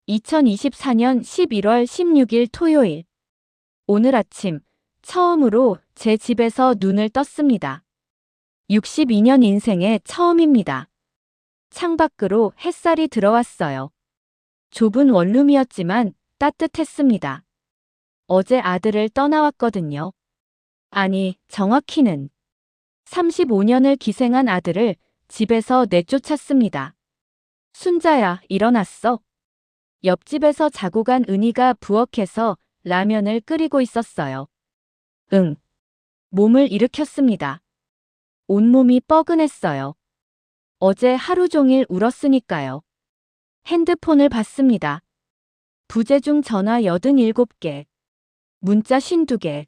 2024년 11월 16일 토요일. 오늘 아침 처음으로 제 집에서 눈을 떴습니다. 62년 인생의 처음입니다. 창밖으로 햇살이 들어왔어요. 좁은 원룸이었지만 따뜻했습니다. 어제 아들을 떠나왔거든요. 아니, 정확히는 35년을 기생한 아들을 집에서 내쫓았습니다. 순자야, 일어났어. 옆집에서 자고 간 은희가 부엌에서 라면을 끓이고 있었어요. 응. 몸을 일으켰습니다. 온몸이 뻐근했어요. 어제 하루 종일 울었으니까요. 핸드폰을 봤습니다. 부재중 전화 87개, 문자 52개.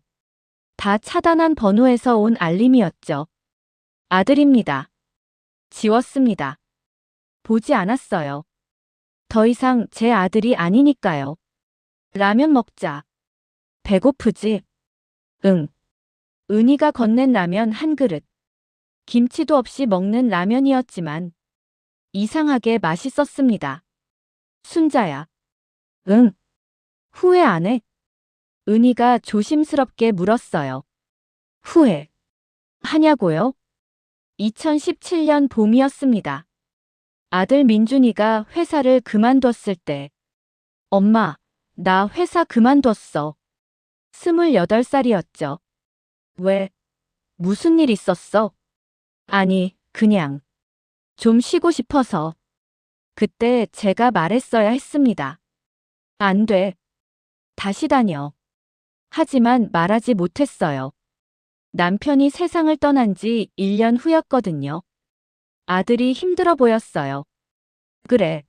다 차단한 번호에서 온 알림이었죠. 아들입니다. 지웠습니다. 보지 않았어요. 더 이상 제 아들이 아니니까요. 라면 먹자. 배고프지? 응. 은희가 건넨 라면 한 그릇. 김치도 없이 먹는 라면이었지만 이상하게 맛있었습니다. 순자야. 응. 후회 안 해? 은희가 조심스럽게 물었어요. 후회 하냐고요? 2017년 봄이었습니다. 아들 민준이가 회사를 그만뒀을 때, 엄마, 나 회사 그만뒀어. 28살이었죠. 왜? 무슨 일 있었어? 아니, 그냥 좀 쉬고 싶어서. 그때 제가 말했어야 했습니다. 안 돼. 다시 다녀. 하지만 말하지 못했어요. 남편이 세상을 떠난 지 1년 후였거든요. 아들이 힘들어 보였어요. 그래.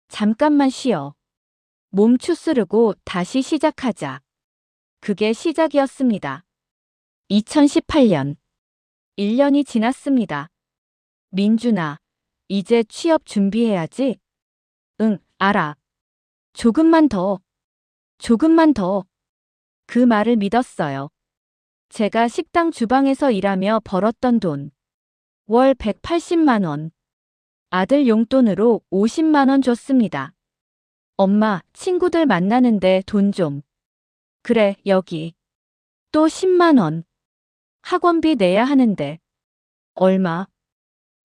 잠깐만 쉬어. 몸 추스르고 다시 시작하자. 그게 시작이었습니다. 2018년. 1년이 지났습니다. 민준아, 이제 취업 준비해야지. 응, 알아. 조금만 더. 조금만 더. 그 말을 믿었어요. 제가 식당 주방에서 일하며 벌었던 돈. 월 180만 원. 아들 용돈으로 50만 원 줬습니다. 엄마, 친구들 만나는데 돈 좀. 그래, 여기. 또 10만 원. 학원비 내야 하는데. 얼마?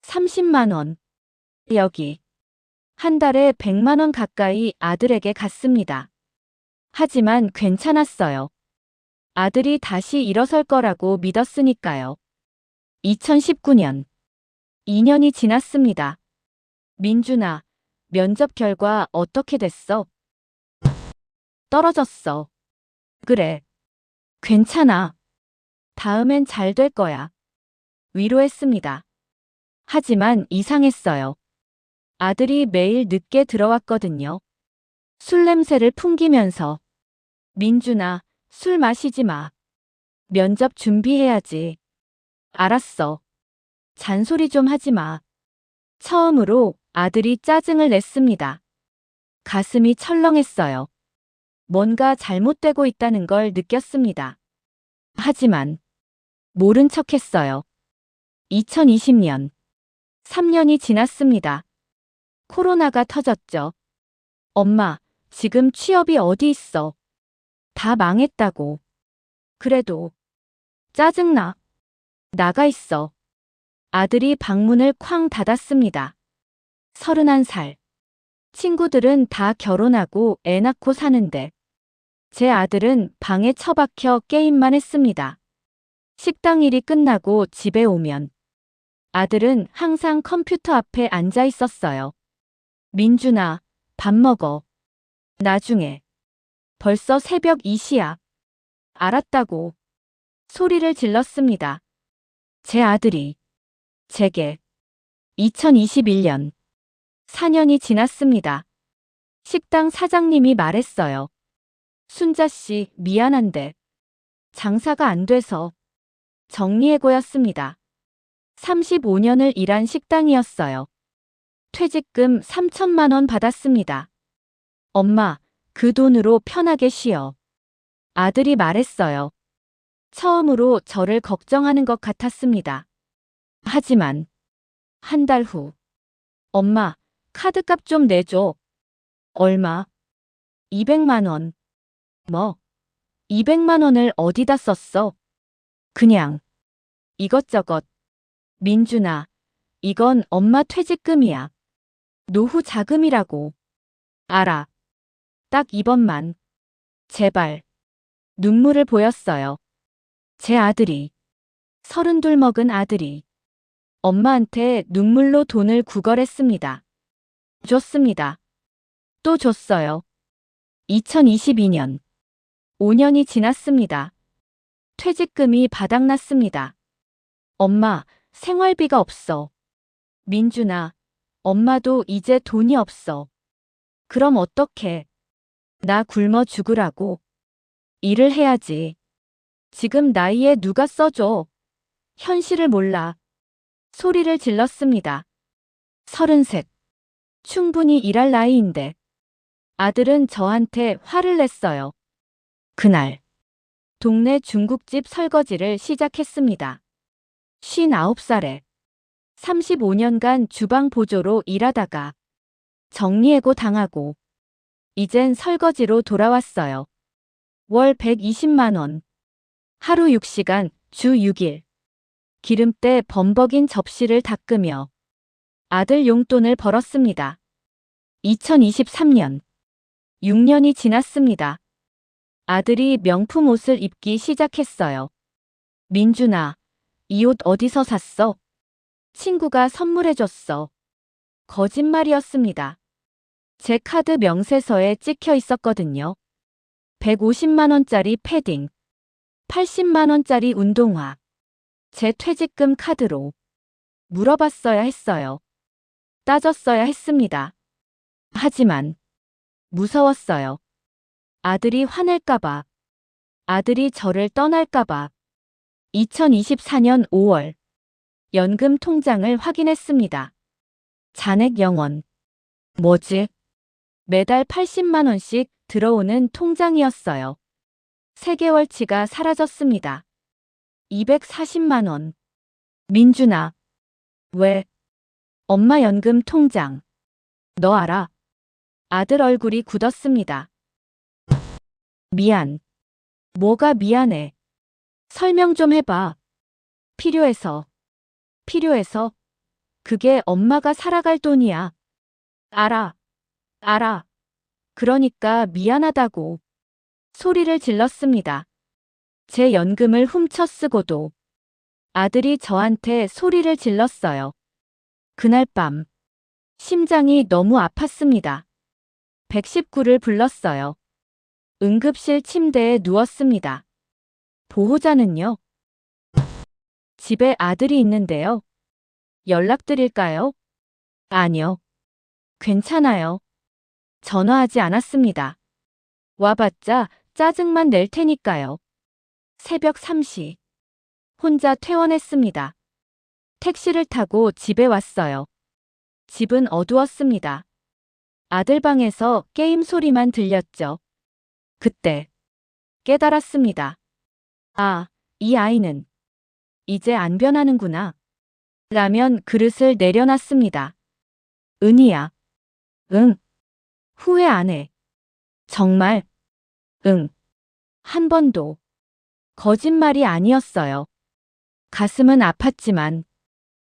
30만 원. 여기. 한 달에 100만 원 가까이 아들에게 갔습니다. 하지만 괜찮았어요. 아들이 다시 일어설 거라고 믿었으니까요. 2019년. 2년이 지났습니다. 민준아, 면접 결과 어떻게 됐어? 떨어졌어. 그래. 괜찮아. 다음엔 잘 될 거야. 위로했습니다. 하지만 이상했어요. 아들이 매일 늦게 들어왔거든요. 술 냄새를 풍기면서. 민준아, 술 마시지 마. 면접 준비해야지. 알았어. 잔소리 좀 하지 마. 처음으로 아들이 짜증을 냈습니다. 가슴이 철렁했어요. 뭔가 잘못되고 있다는 걸 느꼈습니다. 하지만 모른 척했어요. 2020년. 3년이 지났습니다. 코로나가 터졌죠. 엄마, 지금 취업이 어디 있어? 다 망했다고. 그래도 짜증나. 나가 있어. 아들이 방문을 쾅 닫았습니다. 31살. 친구들은 다 결혼하고 애 낳고 사는데 제 아들은 방에 처박혀 게임만 했습니다. 식당 일이 끝나고 집에 오면 아들은 항상 컴퓨터 앞에 앉아 있었어요. 민준아, 밥 먹어. 나중에. 벌써 새벽 2시야. 알았다고. 소리를 질렀습니다. 제 아들이 제게 2021년 4년이 지났습니다. 식당 사장님이 말했어요. 순자 씨, 미안한데 장사가 안 돼서. 정리해고였습니다. 35년을 일한 식당이었어요. 퇴직금 3천만 원 받았습니다. 엄마, 그 돈으로 편하게 쉬어. 아들이 말했어요. 처음으로 저를 걱정하는 것 같았습니다. 하지만 한 달 후. 엄마, 카드값 좀 내줘. 얼마? 200만 원. 뭐, 200만 원을 어디다 썼어? 그냥 이것저것. 민준아, 이건 엄마 퇴직금이야. 노후 자금이라고. 알아. 딱 이번만. 제발. 눈물을 보였어요. 제 아들이. 32 먹은 아들이. 엄마한테 눈물로 돈을 구걸했습니다. 줬습니다. 또 줬어요. 2022년. 5년이 지났습니다. 퇴직금이 바닥났습니다. 엄마, 생활비가 없어. 민준아, 엄마도 이제 돈이 없어. 그럼 어떡해? 나 굶어 죽으라고. 일을 해야지. 지금 나이에 누가 써줘. 현실을 몰라. 소리를 질렀습니다. 33. 충분히 일할 나이인데. 아들은 저한테 화를 냈어요. 그날 동네 중국집 설거지를 시작했습니다. 59살에 35년간 주방 보조로 일하다가 정리해고 당하고 이젠 설거지로 돌아왔어요. 월 120만 원. 하루 6시간, 주 6일. 기름때 범벅인 접시를 닦으며 아들 용돈을 벌었습니다. 2023년. 6년이 지났습니다. 아들이 명품 옷을 입기 시작했어요. 민준아, 이 옷 어디서 샀어? 친구가 선물해줬어. 거짓말이었습니다. 제 카드 명세서에 찍혀 있었거든요. 150만 원짜리 패딩, 80만 원짜리 운동화. 제 퇴직금 카드로. 물어봤어야 했어요. 따졌어야 했습니다. 하지만 무서웠어요. 아들이 화낼까봐. 아들이 저를 떠날까봐. 2024년 5월 연금 통장을 확인했습니다. 잔액 0원. 뭐지? 매달 80만 원씩 들어오는 통장이었어요. 3개월치가 사라졌습니다. 240만 원. 민준아. 왜? 엄마 연금 통장. 너 알아? 아들 얼굴이 굳었습니다. 미안. 뭐가 미안해? 설명 좀 해봐. 필요해서. 필요해서? 그게 엄마가 살아갈 돈이야. 알아. 알아. 그러니까 미안하다고. 소리를 질렀습니다. 제 연금을 훔쳐 쓰고도. 아들이 저한테 소리를 질렀어요. 그날 밤. 심장이 너무 아팠습니다. 119를 불렀어요. 응급실 침대에 누웠습니다. 보호자는요? 집에 아들이 있는데요. 연락드릴까요? 아니요. 괜찮아요. 전화하지 않았습니다. 와봤자 짜증만 낼 테니까요. 새벽 3시. 혼자 퇴원했습니다. 택시를 타고 집에 왔어요. 집은 어두웠습니다. 아들 방에서 게임 소리만 들렸죠. 그때 깨달았습니다. 아, 이 아이는 이제 안 변하는구나. 라면 그릇을 내려놨습니다. 은희야. 응. 후회 안 해. 정말? 응. 한 번도. 거짓말이 아니었어요. 가슴은 아팠지만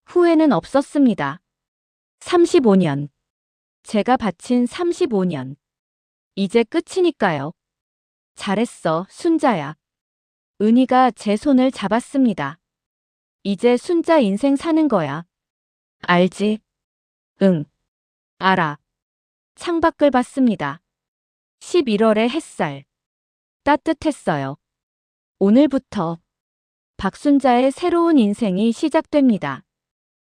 후회는 없었습니다. 35년. 제가 바친 35년. 이제 끝이니까요. 잘했어, 순자야. 은희가 제 손을 잡았습니다. 이제 순자 인생 사는 거야. 알지? 응. 알아. 창밖을 봤습니다. 11월의 햇살. 따뜻했어요. 오늘부터 박순자의 새로운 인생이 시작됩니다.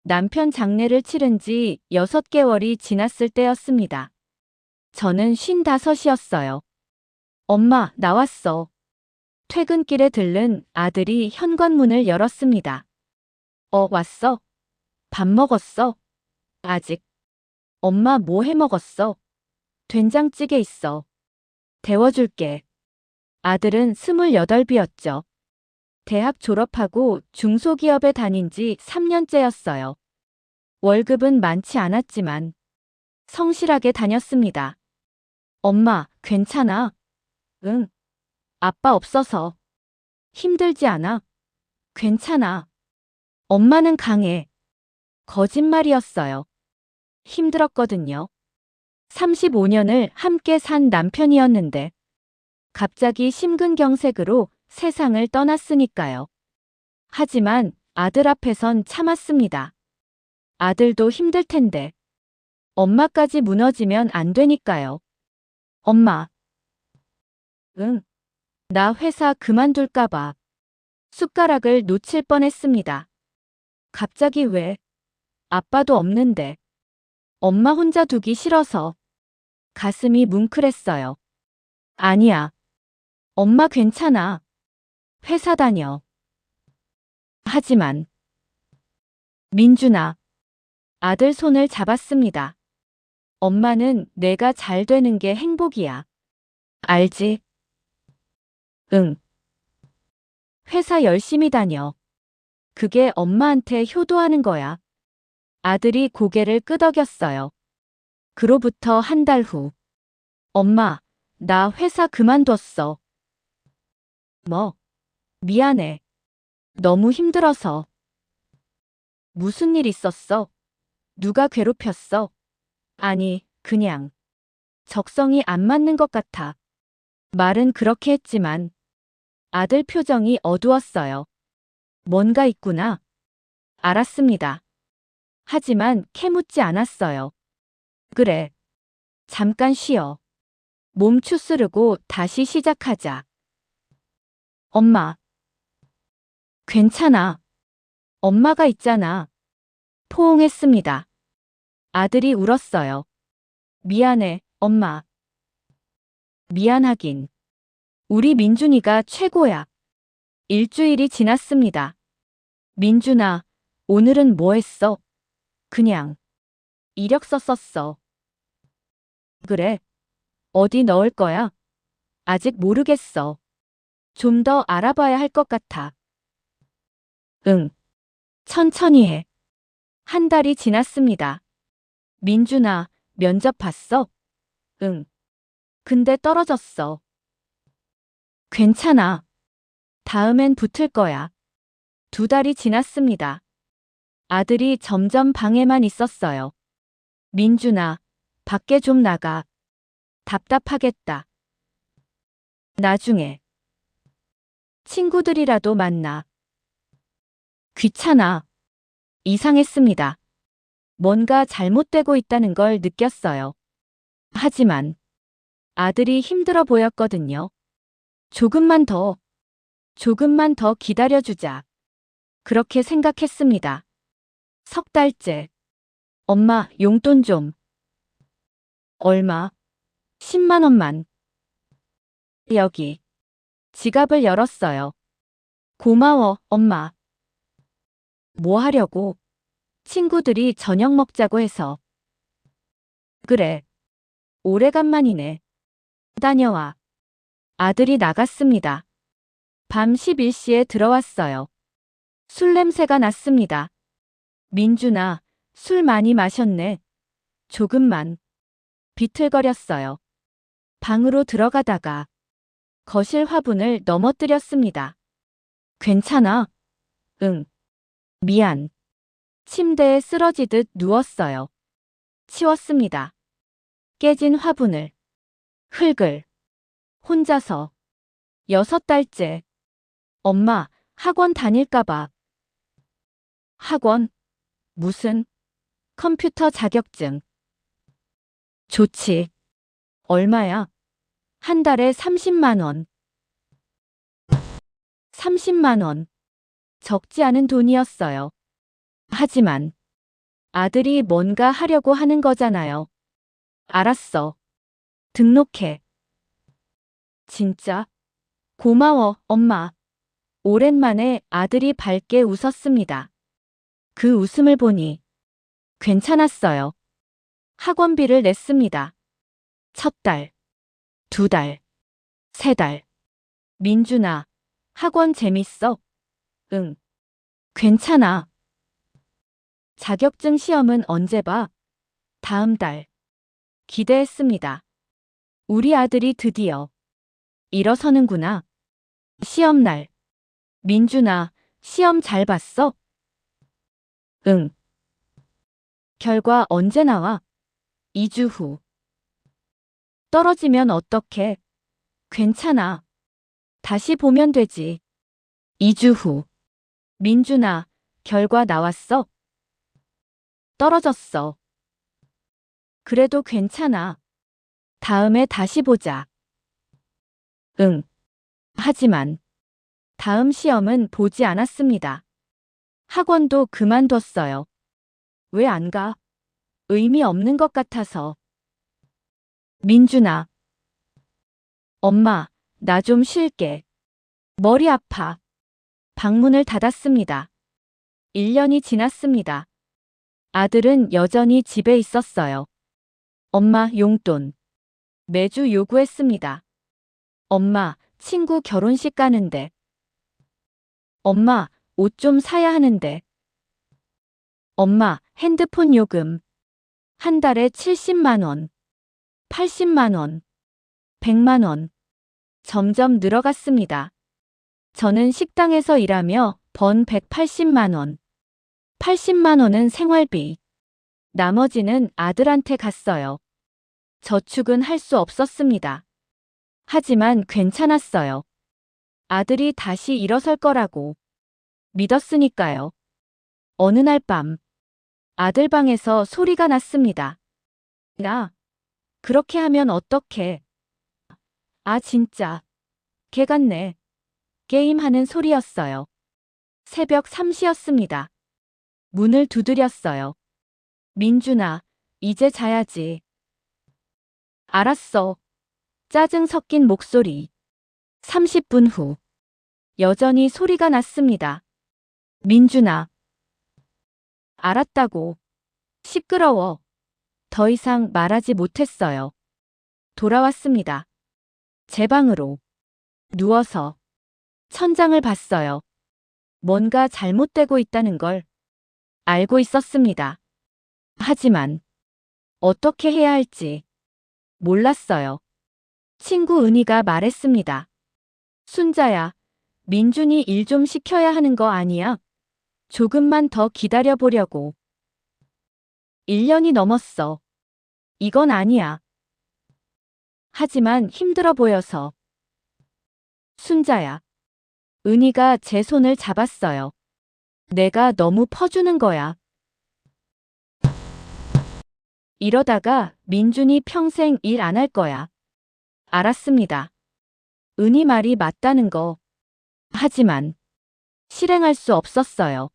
남편 장례를 치른 지 6개월이 지났을 때였습니다. 저는 55이었어요. 엄마, 나왔어. 퇴근길에 들른 아들이 현관문을 열었습니다. 왔어? 밥 먹었어? 아직. 엄마 뭐 해 먹었어? 된장찌개 있어. 데워줄게. 아들은 28이었죠. 대학 졸업하고 중소기업에 다닌 지 3년째였어요. 월급은 많지 않았지만 성실하게 다녔습니다. 엄마, 괜찮아? 응. 아빠 없어서. 힘들지 않아? 괜찮아. 엄마는 강해. 거짓말이었어요. 힘들었거든요. 35년을 함께 산 남편이었는데 갑자기 심근경색으로 세상을 떠났으니까요. 하지만 아들 앞에선 참았습니다. 아들도 힘들 텐데 엄마까지 무너지면 안 되니까요. 엄마. 응. 나 회사 그만둘까 봐. 숟가락을 놓칠 뻔했습니다. 갑자기 왜? 아빠도 없는데. 엄마 혼자 두기 싫어서. 가슴이 뭉클했어요. 아니야. 엄마 괜찮아. 회사 다녀. 하지만 민준아. 아들 손을 잡았습니다. 엄마는 내가 잘 되는 게 행복이야. 알지? 응. 회사 열심히 다녀. 그게 엄마한테 효도하는 거야. 아들이 고개를 끄덕였어요. 그로부터 한 달 후. 엄마, 나 회사 그만뒀어. 뭐? 미안해. 너무 힘들어서. 무슨 일 있었어? 누가 괴롭혔어? 아니, 그냥. 적성이 안 맞는 것 같아. 말은 그렇게 했지만 아들 표정이 어두웠어요. 뭔가 있구나. 알았습니다. 하지만 캐묻지 않았어요. 그래. 잠깐 쉬어. 몸 추스르고 다시 시작하자. 엄마. 괜찮아. 엄마가 있잖아. 포옹했습니다. 아들이 울었어요. 미안해, 엄마. 미안하긴. 우리 민준이가 최고야. 일주일이 지났습니다. 민준아, 오늘은 뭐 했어? 그냥. 이력서 썼어. 그래. 어디 넣을 거야? 아직 모르겠어. 좀 더 알아봐야 할 것 같아. 응. 천천히 해. 한 달이 지났습니다. 민준아, 면접 봤어? 응. 근데 떨어졌어. 괜찮아. 다음엔 붙을 거야. 두 달이 지났습니다. 아들이 점점 방에만 있었어요. 민준아, 밖에 좀 나가. 답답하겠다. 나중에. 친구들이라도 만나. 귀찮아. 이상했습니다. 뭔가 잘못되고 있다는 걸 느꼈어요. 하지만 아들이 힘들어 보였거든요. 조금만 더 기다려주자. 그렇게 생각했습니다. 석 달째. 엄마, 용돈 좀. 얼마? 10만 원만. 여기. 지갑을 열었어요. 고마워, 엄마. 뭐 하려고? 친구들이 저녁 먹자고 해서. 그래. 오래간만이네. 다녀와. 아들이 나갔습니다. 밤 11시에 들어왔어요. 술 냄새가 났습니다. 민준아, 술 많이 마셨네. 조금만. 비틀거렸어요. 방으로 들어가다가 거실 화분을 넘어뜨렸습니다. 괜찮아? 응. 미안. 침대에 쓰러지듯 누웠어요. 치웠습니다. 깨진 화분을. 흙을. 혼자서. 6달째. 엄마, 학원 다닐까봐. 학원? 무슨? 컴퓨터 자격증. 좋지. 얼마야? 한 달에 30만 원. 30만 원. 적지 않은 돈이었어요. 하지만 아들이 뭔가 하려고 하는 거잖아요. 알았어. 등록해. 진짜? 고마워, 엄마. 오랜만에 아들이 밝게 웃었습니다. 그 웃음을 보니 괜찮았어요. 학원비를 냈습니다. 첫 달, 두 달, 세 달. 민준아, 학원 재밌어? 응. 괜찮아. 자격증 시험은 언제 봐? 다음 달. 기대했습니다. 우리 아들이 드디어 일어서는구나. 시험날. 민준아, 시험 잘 봤어? 응. 결과 언제 나와? 2주 후. 떨어지면 어떡해? 괜찮아. 다시 보면 되지. 2주 후. 민준아, 결과 나왔어? 떨어졌어. 그래도 괜찮아. 다음에 다시 보자. 응. 하지만 다음 시험은 보지 않았습니다. 학원도 그만뒀어요. 왜 안 가? 의미 없는 것 같아서. 민준아. 엄마, 나 좀 쉴게. 머리 아파. 방문을 닫았습니다. 1년이 지났습니다. 아들은 여전히 집에 있었어요. 엄마 용돈. 매주 요구했습니다. 엄마, 친구 결혼식 가는데. 엄마, 옷 좀 사야 하는데. 엄마, 핸드폰 요금. 한 달에 70만 원, 80만 원, 100만 원. 점점 늘어갔습니다. 저는 식당에서 일하며 번 180만 원. 80만 원은 생활비. 나머지는 아들한테 갔어요. 저축은 할 수 없었습니다. 하지만 괜찮았어요. 아들이 다시 일어설 거라고 믿었으니까요. 어느 날 밤, 아들 방에서 소리가 났습니다. 나, 그렇게 하면 어떡해? 아, 진짜. 개 같네. 게임하는 소리였어요. 새벽 3시였습니다. 문을 두드렸어요. 민준아, 이제 자야지. 알았어. 짜증 섞인 목소리. 30분 후. 여전히 소리가 났습니다. 민준아. 알았다고. 시끄러워. 더 이상 말하지 못했어요. 돌아왔습니다. 제 방으로. 누워서 천장을 봤어요. 뭔가 잘못되고 있다는 걸 알고 있었습니다. 하지만 어떻게 해야 할지 몰랐어요. 친구 은희가 말했습니다. 순자야, 민준이 일 좀 시켜야 하는 거 아니야? 조금만 더 기다려보려고. 1년이 넘었어. 이건 아니야. 하지만 힘들어 보여서. 순자야. 은희가 제 손을 잡았어요. 내가 너무 퍼주는 거야. 이러다가 민준이 평생 일 안 할 거야. 알았습니다. 은희 말이 맞다는 거. 하지만 실행할 수 없었어요.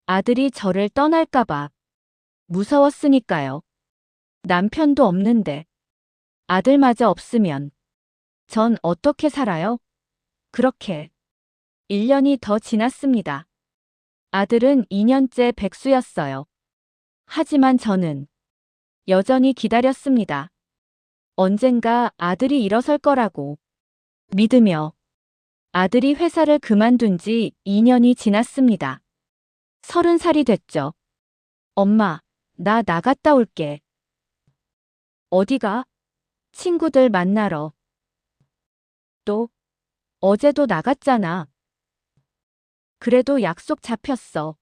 아들이 저를 떠날까봐 무서웠으니까요. 남편도 없는데 아들마저 없으면 전 어떻게 살아요? 그렇게 1년이 더 지났습니다. 아들은 2년째 백수였어요. 하지만 저는 여전히 기다렸습니다. 언젠가 아들이 일어설 거라고 믿으며. 아들이 회사를 그만둔 지 2년이 지났습니다. 30살이 됐죠. 엄마, 나 나갔다 올게. 어디가? 친구들 만나러. 또? 어제도 나갔잖아. 그래도 약속 잡혔어.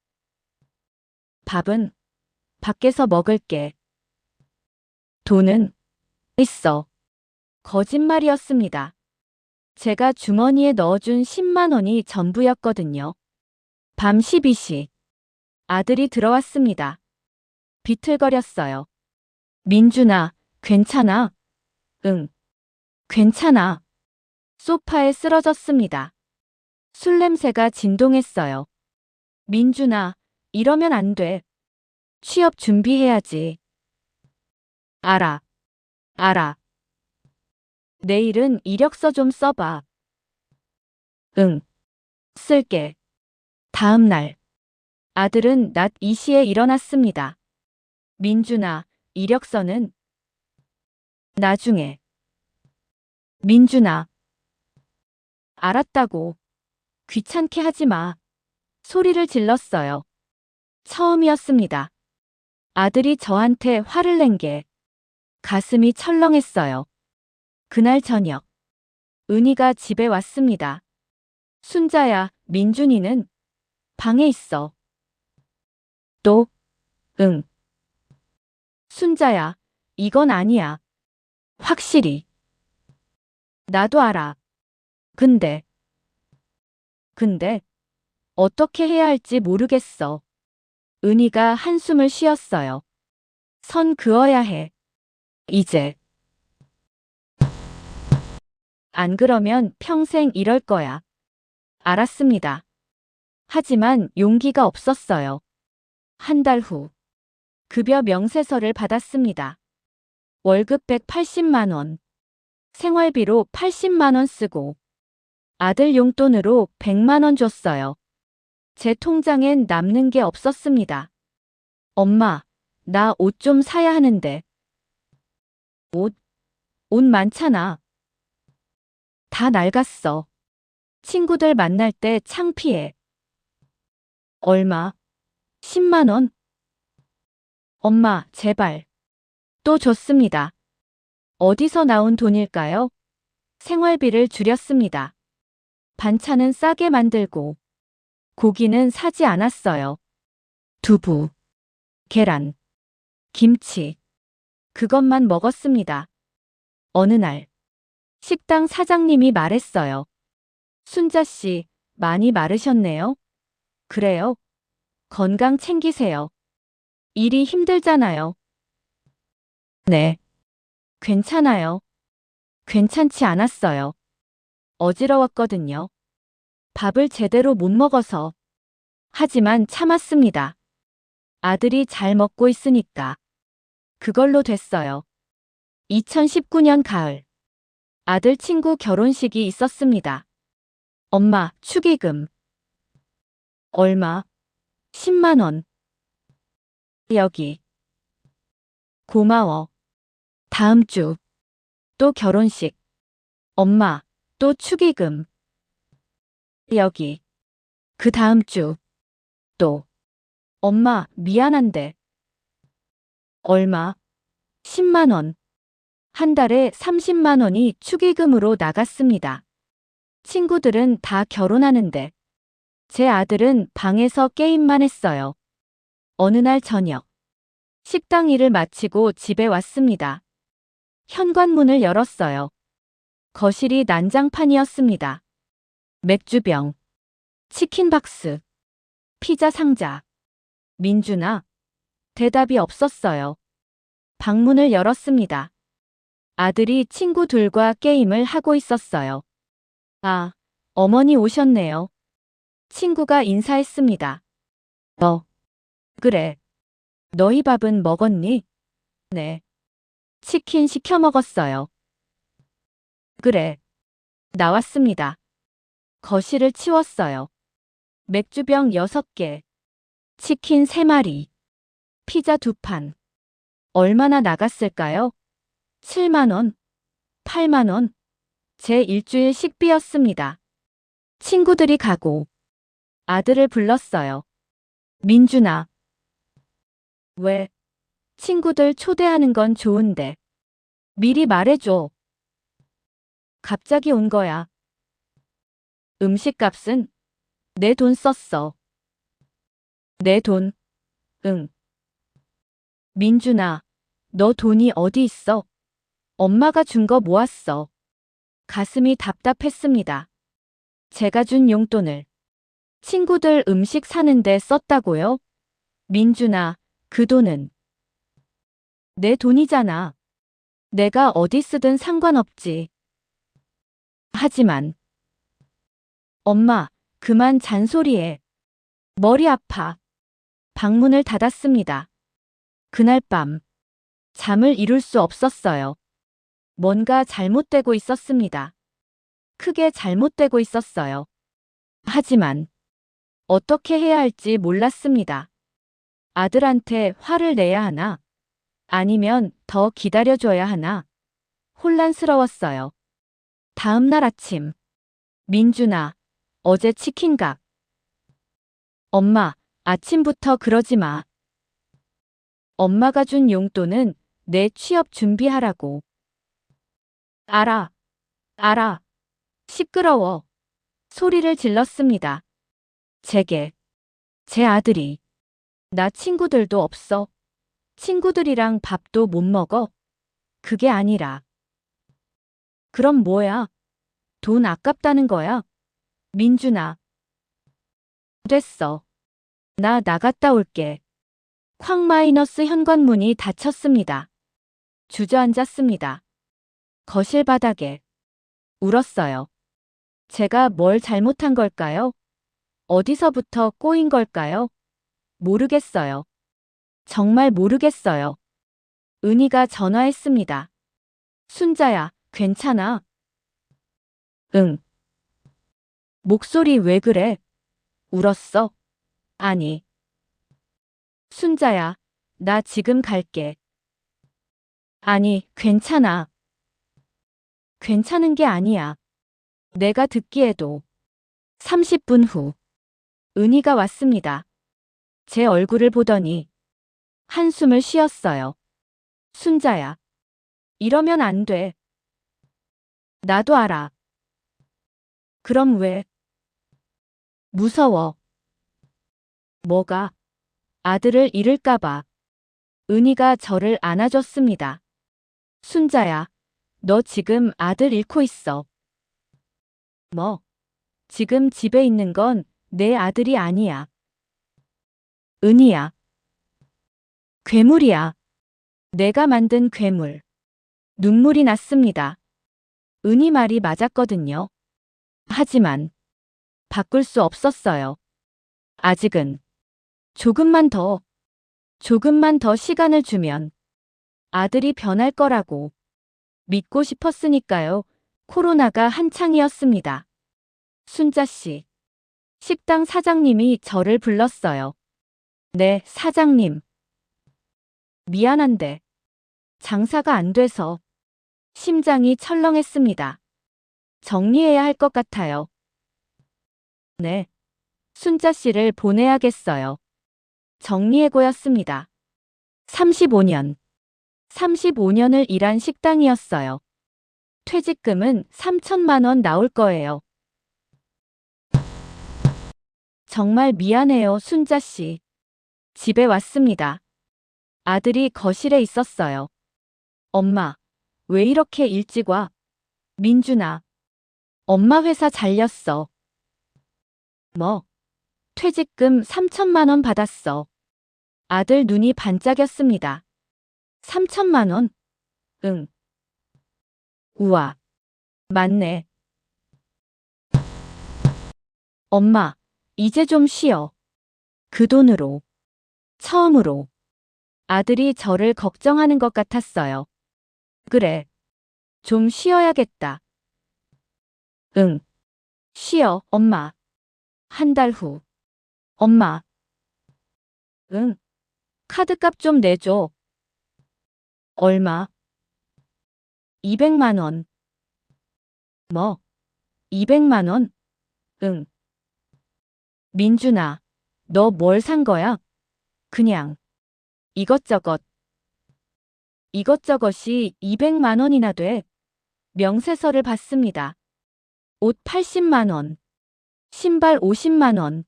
밥은 밖에서 먹을게. 돈은 있어. 거짓말이었습니다. 제가 주머니에 넣어준 10만 원이 전부였거든요. 밤 12시. 아들이 들어왔습니다. 비틀거렸어요. 민준아, 괜찮아? 응. 괜찮아. 소파에 쓰러졌습니다. 술 냄새가 진동했어요. 민준아, 이러면 안 돼. 취업 준비해야지. 알아. 알아. 내일은 이력서 좀 써봐. 응. 쓸게. 다음 날. 아들은 낮 2시에 일어났습니다. 민준아, 이력서는? 나중에. 민준아. 알았다고. 귀찮게 하지 마. 소리를 질렀어요. 처음이었습니다. 아들이 저한테 화를 낸 게 가슴이 철렁했어요. 그날 저녁, 은희가 집에 왔습니다. 순자야, 민준이는 방에 있어. 또, 응. 순자야, 이건 아니야. 확실히. 나도 알아. 근데, 어떻게 해야 할지 모르겠어. 은희가 한숨을 쉬었어요. 선 그어야 해. 이제. 안 그러면 평생 이럴 거야. 알았습니다. 하지만 용기가 없었어요. 한 달 후, 급여 명세서를 받았습니다. 월급 180만 원, 생활비로 80만 원 쓰고, 아들 용돈으로 100만 원 줬어요. 제 통장엔 남는 게 없었습니다. 엄마, 나 옷 좀 사야 하는데. 옷 많잖아. 다 낡았어. 친구들 만날 때 창피해. 얼마? 10만 원? 엄마, 제발. 또 줬습니다. 어디서 나온 돈일까요? 생활비를 줄였습니다. 반찬은 싸게 만들고, 고기는 사지 않았어요. 두부, 계란, 김치. 그것만 먹었습니다. 어느 날, 식당 사장님이 말했어요. 순자 씨, 많이 마르셨네요. 그래요? 건강 챙기세요. 일이 힘들잖아요. 네. 괜찮아요. 괜찮지 않았어요. 어지러웠거든요. 밥을 제대로 못 먹어서. 하지만 참았습니다. 아들이 잘 먹고 있으니까. 그걸로 됐어요. 2019년 가을. 아들 친구 결혼식이 있었습니다. 엄마, 축의금. 얼마? 10만 원. 여기. 고마워. 다음 주. 또 결혼식. 엄마, 또 축의금. 여기. 그 다음 주. 또. 엄마, 미안한데. 얼마? 10만 원. 한 달에 30만 원이 축의금으로 나갔습니다. 친구들은 다 결혼하는데 제 아들은 방에서 게임만 했어요. 어느 날 저녁, 식당 일을 마치고 집에 왔습니다. 현관문을 열었어요. 거실이 난장판이었습니다. 맥주병, 치킨 박스, 피자 상자. 민준아, 대답이 없었어요. 방문을 열었습니다. 아들이 친구들과 게임을 하고 있었어요. 아, 어머니 오셨네요. 친구가 인사했습니다. 그래. 너희 밥은 먹었니? 네. 치킨 시켜 먹었어요. 그래. 나왔습니다. 거실을 치웠어요. 맥주병 6개, 치킨 3마리, 피자 2판. 얼마나 나갔을까요? 7만 원, 8만 원. 제 일주일 식비였습니다. 친구들이 가고 아들을 불렀어요. 민준아. 왜? 친구들 초대하는 건 좋은데. 미리 말해줘. 갑자기 온 거야. 음식값은? 내 돈 썼어. 내 돈? 응. 민준아, 너 돈이 어디 있어? 엄마가 준 거 모았어. 가슴이 답답했습니다. 제가 준 용돈을 친구들 음식 사는데 썼다고요? 민준아, 그 돈은 내 돈이잖아. 내가 어디 쓰든 상관없지. 하지만 엄마, 그만 잔소리해. 머리 아파. 방문을 닫았습니다. 그날 밤 잠을 이룰 수 없었어요. 뭔가 잘못되고 있었습니다. 크게 잘못되고 있었어요. 하지만 어떻게 해야 할지 몰랐습니다. 아들한테 화를 내야 하나? 아니면 더 기다려줘야 하나? 혼란스러웠어요. 다음 날 아침. 민준아, 어제 치킨각. 엄마, 아침부터 그러지 마. 엄마가 준 용돈은 내 취업 준비하라고. 알아, 알아. 시끄러워. 소리를 질렀습니다. 제게, 제 아들이. 나 친구들도 없어. 친구들이랑 밥도 못 먹어. 그게 아니라. 그럼 뭐야? 돈 아깝다는 거야? 민준아. 됐어. 나 나갔다 올게. 쾅 마이너스 현관문이 닫혔습니다. 주저앉았습니다. 거실 바닥에. 울었어요. 제가 뭘 잘못한 걸까요? 어디서부터 꼬인 걸까요? 모르겠어요. 정말 모르겠어요. 은희가 전화했습니다. 순자야, 괜찮아? 응. 목소리 왜 그래? 울었어? 아니. 순자야, 나 지금 갈게. 아니, 괜찮아. 괜찮은 게 아니야. 내가 듣기에도. 30분 후. 은희가 왔습니다. 제 얼굴을 보더니 한숨을 쉬었어요. 순자야. 이러면 안 돼. 나도 알아. 그럼 왜? 무서워. 뭐가? 아들을 잃을까봐. 은희가 저를 안아줬습니다. 순자야, 너 지금 아들 잃고 있어. 뭐? 지금 집에 있는 건 내 아들이 아니야. 은희야. 괴물이야. 내가 만든 괴물. 눈물이 났습니다. 은희 말이 맞았거든요. 하지만 바꿀 수 없었어요. 아직은 조금만 더 시간을 주면 아들이 변할 거라고 믿고 싶었으니까요. 코로나가 한창이었습니다. 순자 씨. 식당 사장님이 저를 불렀어요. 네, 사장님. 미안한데 장사가 안 돼서 심장이 철렁했습니다. 정리해야 할 것 같아요. 네. 순자 씨를 보내야겠어요. 정리해고였습니다. 35년. 35년을 일한 식당이었어요. 퇴직금은 3천만 원 나올 거예요. 정말 미안해요, 순자 씨. 집에 왔습니다. 아들이 거실에 있었어요. 엄마, 왜 이렇게 일찍 와? 민준아. 엄마 회사 잘렸어. 뭐? 퇴직금 3천만 원 받았어. 아들 눈이 반짝였습니다. 3천만 원? 응. 우와. 맞네. 엄마, 이제 좀 쉬어. 그 돈으로. 처음으로. 아들이 저를 걱정하는 것 같았어요. 그래. 좀 쉬어야겠다. 응. 쉬어, 엄마. 한 달 후. 엄마. 응. 카드값 좀 내줘. 얼마? 200만 원. 뭐? 200만 원? 응. 민준아, 너 뭘 산 거야? 그냥. 이것저것. 이것저것이 200만 원이나 돼. 명세서를 받습니다. 옷 80만 원. 신발 50만 원.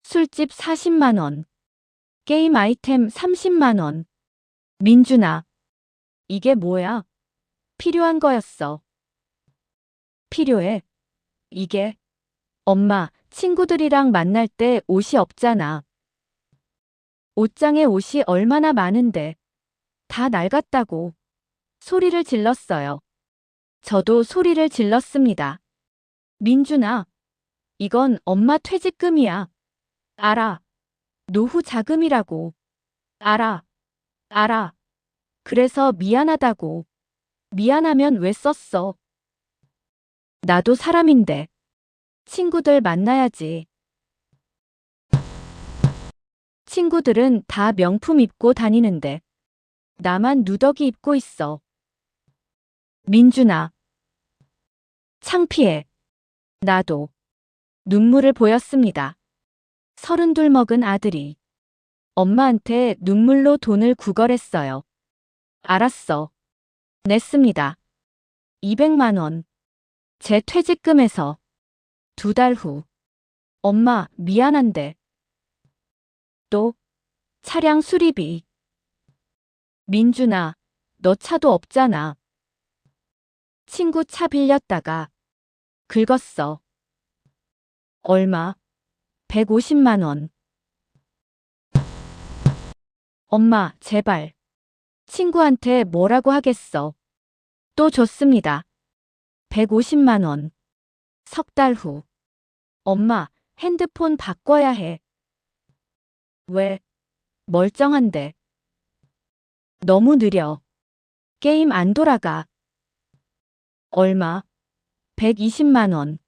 술집 40만 원. 게임 아이템 30만 원. 민준아, 이게 뭐야? 필요한 거였어. 필요해. 이게. 엄마, 친구들이랑 만날 때 옷이 없잖아. 옷장에 옷이 얼마나 많은데. 다 낡았다고. 소리를 질렀어요. 저도 소리를 질렀습니다. 민준아, 이건 엄마 퇴직금이야. 알아. 노후 자금이라고. 알아. 알아. 그래서 미안하다고. 미안하면 왜 썼어? 나도 사람인데. 친구들 만나야지. 친구들은 다 명품 입고 다니는데. 나만 누더기 입고 있어. 민준아. 창피해. 나도. 눈물을 보였습니다. 32 먹은 아들이. 엄마한테 눈물로 돈을 구걸했어요. 알았어. 냈습니다. 200만 원. 제 퇴직금에서. 2달 후. 엄마, 미안한데. 또, 차량 수리비. 민준아, 너 차도 없잖아. 친구 차 빌렸다가 긁었어. 얼마? 150만 원. 엄마, 제발. 친구한테 뭐라고 하겠어. 또 줬습니다. 150만 원. 3달 후. 엄마, 핸드폰 바꿔야 해. 왜? 멀쩡한데. 너무 느려. 게임 안 돌아가. 얼마? 120만 원.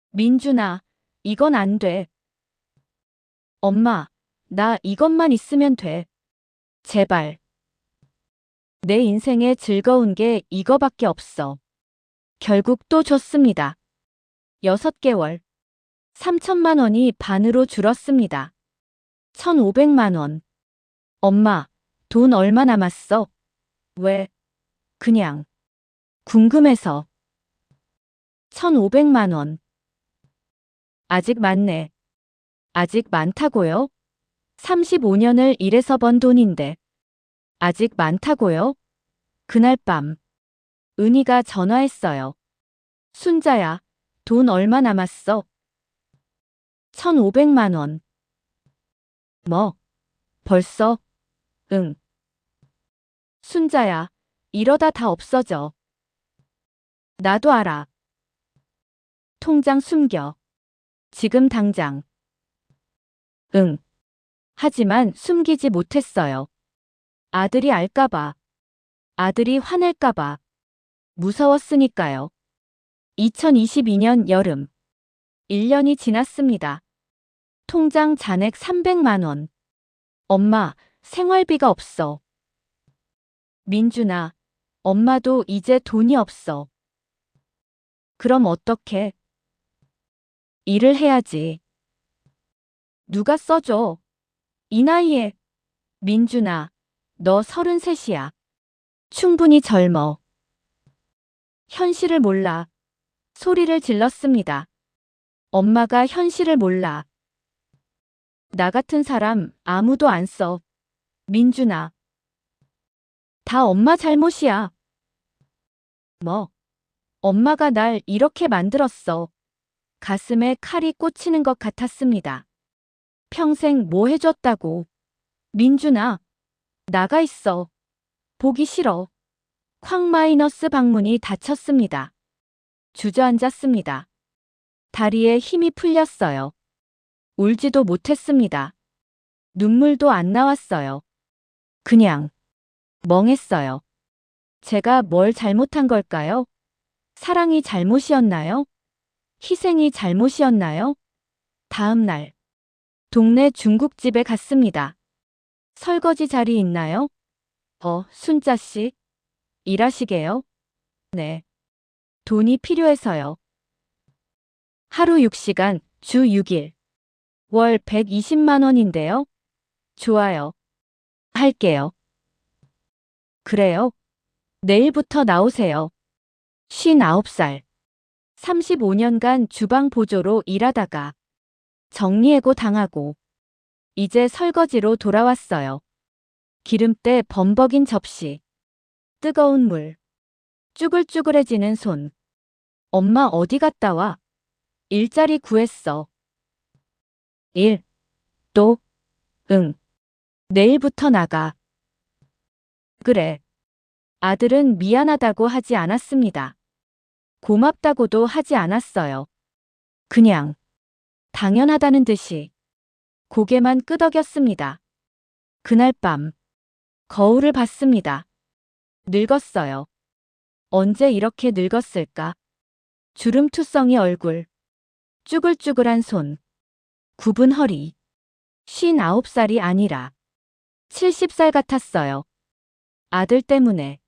민준아, 이건 안 돼. 엄마, 나 이것만 있으면 돼. 제발. 내 인생에 즐거운 게 이거밖에 없어. 결국 또 줬습니다. 6개월. 3천만 원이 반으로 줄었습니다. 1,500만 원. 엄마, 돈 얼마 남았어? 왜? 그냥. 궁금해서. 1,500만 원. 아직 많네. 아직 많다고요? 35년을 일해서 번 돈인데. 아직 많다고요? 그날 밤. 은희가 전화했어요. 순자야, 돈 얼마 남았어? 1,500만 원. 뭐? 벌써? 응. 순자야, 이러다 다 없어져. 나도 알아. 통장 숨겨. 지금 당장. 응. 하지만 숨기지 못했어요. 아들이 알까봐. 아들이 화낼까봐. 무서웠으니까요. 2022년 여름. 1년이 지났습니다. 통장 잔액 300만 원. 엄마, 생활비가 없어. 민준아, 엄마도 이제 돈이 없어. 그럼 어떡해? 일을 해야지. 누가 써줘? 이 나이에. 민준아, 너 33이야. 충분히 젊어. 현실을 몰라. 소리를 질렀습니다. 엄마가 현실을 몰라. 나 같은 사람 아무도 안 써. 민준아. 다 엄마 잘못이야. 뭐? 엄마가 날 이렇게 만들었어. 가슴에 칼이 꽂히는 것 같았습니다. 평생 뭐 해줬다고. 민준아. 나가 있어. 보기 싫어. 쾅 마이너스 방문이 닫혔습니다. 주저앉았습니다. 다리에 힘이 풀렸어요. 울지도 못했습니다. 눈물도 안 나왔어요. 그냥 멍했어요. 제가 뭘 잘못한 걸까요? 사랑이 잘못이었나요? 희생이 잘못이었나요? 다음 날 동네 중국집에 갔습니다. 설거지 자리 있나요? 순자 씨. 일하시게요? 네. 돈이 필요해서요. 하루 6시간, 주 6일. 월 120만 원인데요. 좋아요. 할게요. 그래요? 내일부터 나오세요. 59살. 35년간 주방 보조로 일하다가 정리해고 당하고 이제 설거지로 돌아왔어요. 기름때 범벅인 접시. 뜨거운 물. 쭈글쭈글해지는 손. 엄마 어디 갔다 와? 일자리 구했어. 일. 또? 응. 내일부터 나가. 그래. 아들은 미안하다고 하지 않았습니다. 고맙다고도 하지 않았어요. 그냥 당연하다는 듯이 고개만 끄덕였습니다. 그날 밤 거울을 봤습니다. 늙었어요. 언제 이렇게 늙었을까? 주름투성이 얼굴, 쭈글쭈글한 손, 굽은 허리. 59살이 아니라 70살 같았어요. 아들 때문에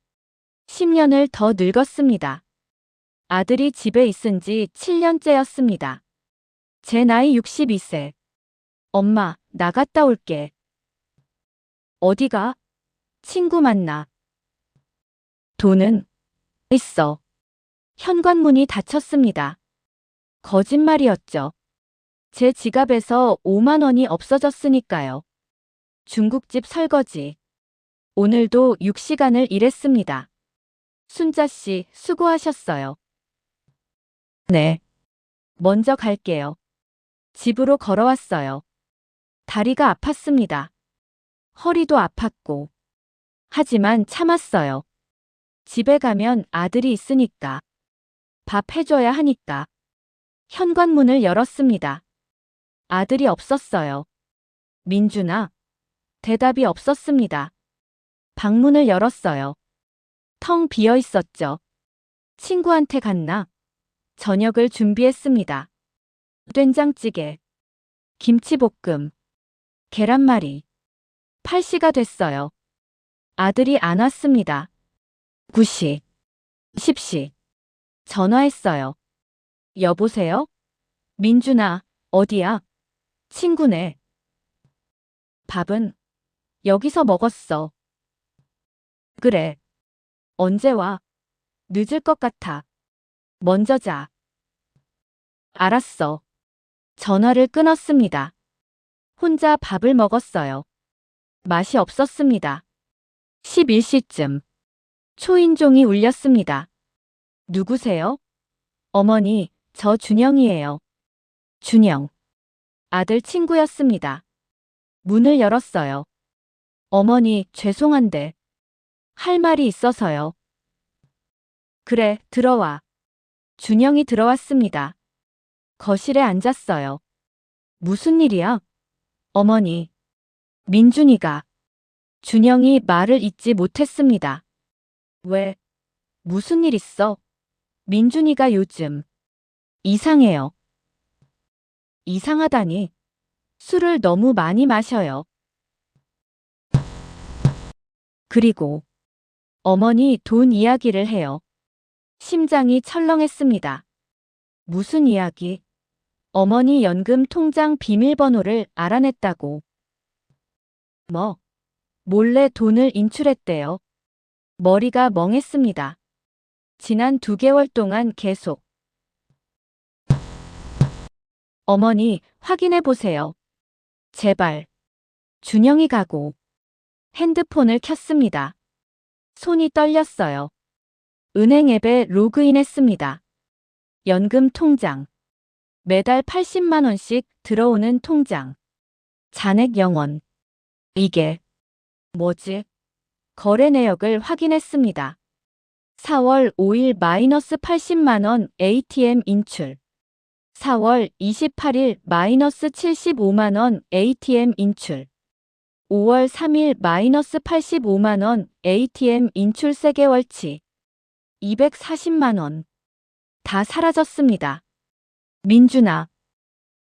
10년을 더 늙었습니다. 아들이 집에 있은 지 7년째였습니다. 제 나이 62세. 엄마, 나갔다 올게. 어디가? 친구 만나. 돈은? 있어. 현관문이 닫혔습니다. 거짓말이었죠. 제 지갑에서 5만 원이 없어졌으니까요. 중국집 설거지. 오늘도 6시간을 일했습니다. 순자 씨, 수고하셨어요. 네. 먼저 갈게요. 집으로 걸어왔어요. 다리가 아팠습니다. 허리도 아팠고. 하지만 참았어요. 집에 가면 아들이 있으니까. 밥 해줘야 하니까. 현관문을 열었습니다. 아들이 없었어요. 민준아. 대답이 없었습니다. 방문을 열었어요. 텅 비어 있었죠. 친구한테 갔나? 저녁을 준비했습니다. 된장찌개, 김치볶음, 계란말이. 8시가 됐어요. 아들이 안 왔습니다. 9시, 10시. 전화했어요. 여보세요? 민준아, 어디야? 친구네. 밥은? 여기서 먹었어. 그래. 언제 와? 늦을 것 같아. 먼저 자. 알았어. 전화를 끊었습니다. 혼자 밥을 먹었어요. 맛이 없었습니다. 11시쯤. 초인종이 울렸습니다. 누구세요? 어머니, 저 준영이에요. 준영. 아들 친구였습니다. 문을 열었어요. 어머니, 죄송한데. 할 말이 있어서요. 그래, 들어와. 준영이 들어왔습니다. 거실에 앉았어요. 무슨 일이야? 어머니. 민준이가. 준영이 말을 잇지 못했습니다. 왜? 무슨 일 있어? 민준이가 요즘 이상해요. 이상하다니. 술을 너무 많이 마셔요. 그리고 어머니 돈 이야기를 해요. 심장이 철렁했습니다. 무슨 이야기? 어머니 연금 통장 비밀번호를 알아냈다고. 뭐? 몰래 돈을 인출했대요. 머리가 멍했습니다. 지난 2개월 동안 계속. 어머니, 확인해 보세요. 제발. 준영이 가고. 핸드폰을 켰습니다. 손이 떨렸어요. 은행 앱에 로그인했습니다. 연금 통장. 매달 80만 원씩 들어오는 통장. 잔액 0원. 이게 뭐지? 거래 내역을 확인했습니다. 4월 5일 마이너스 80만 원 ATM 인출. 4월 28일 마이너스 75만 원 ATM 인출. 5월 3일 마이너스 85만 원 ATM 인출 3개월치. 240만 원. 다 사라졌습니다. 민준아.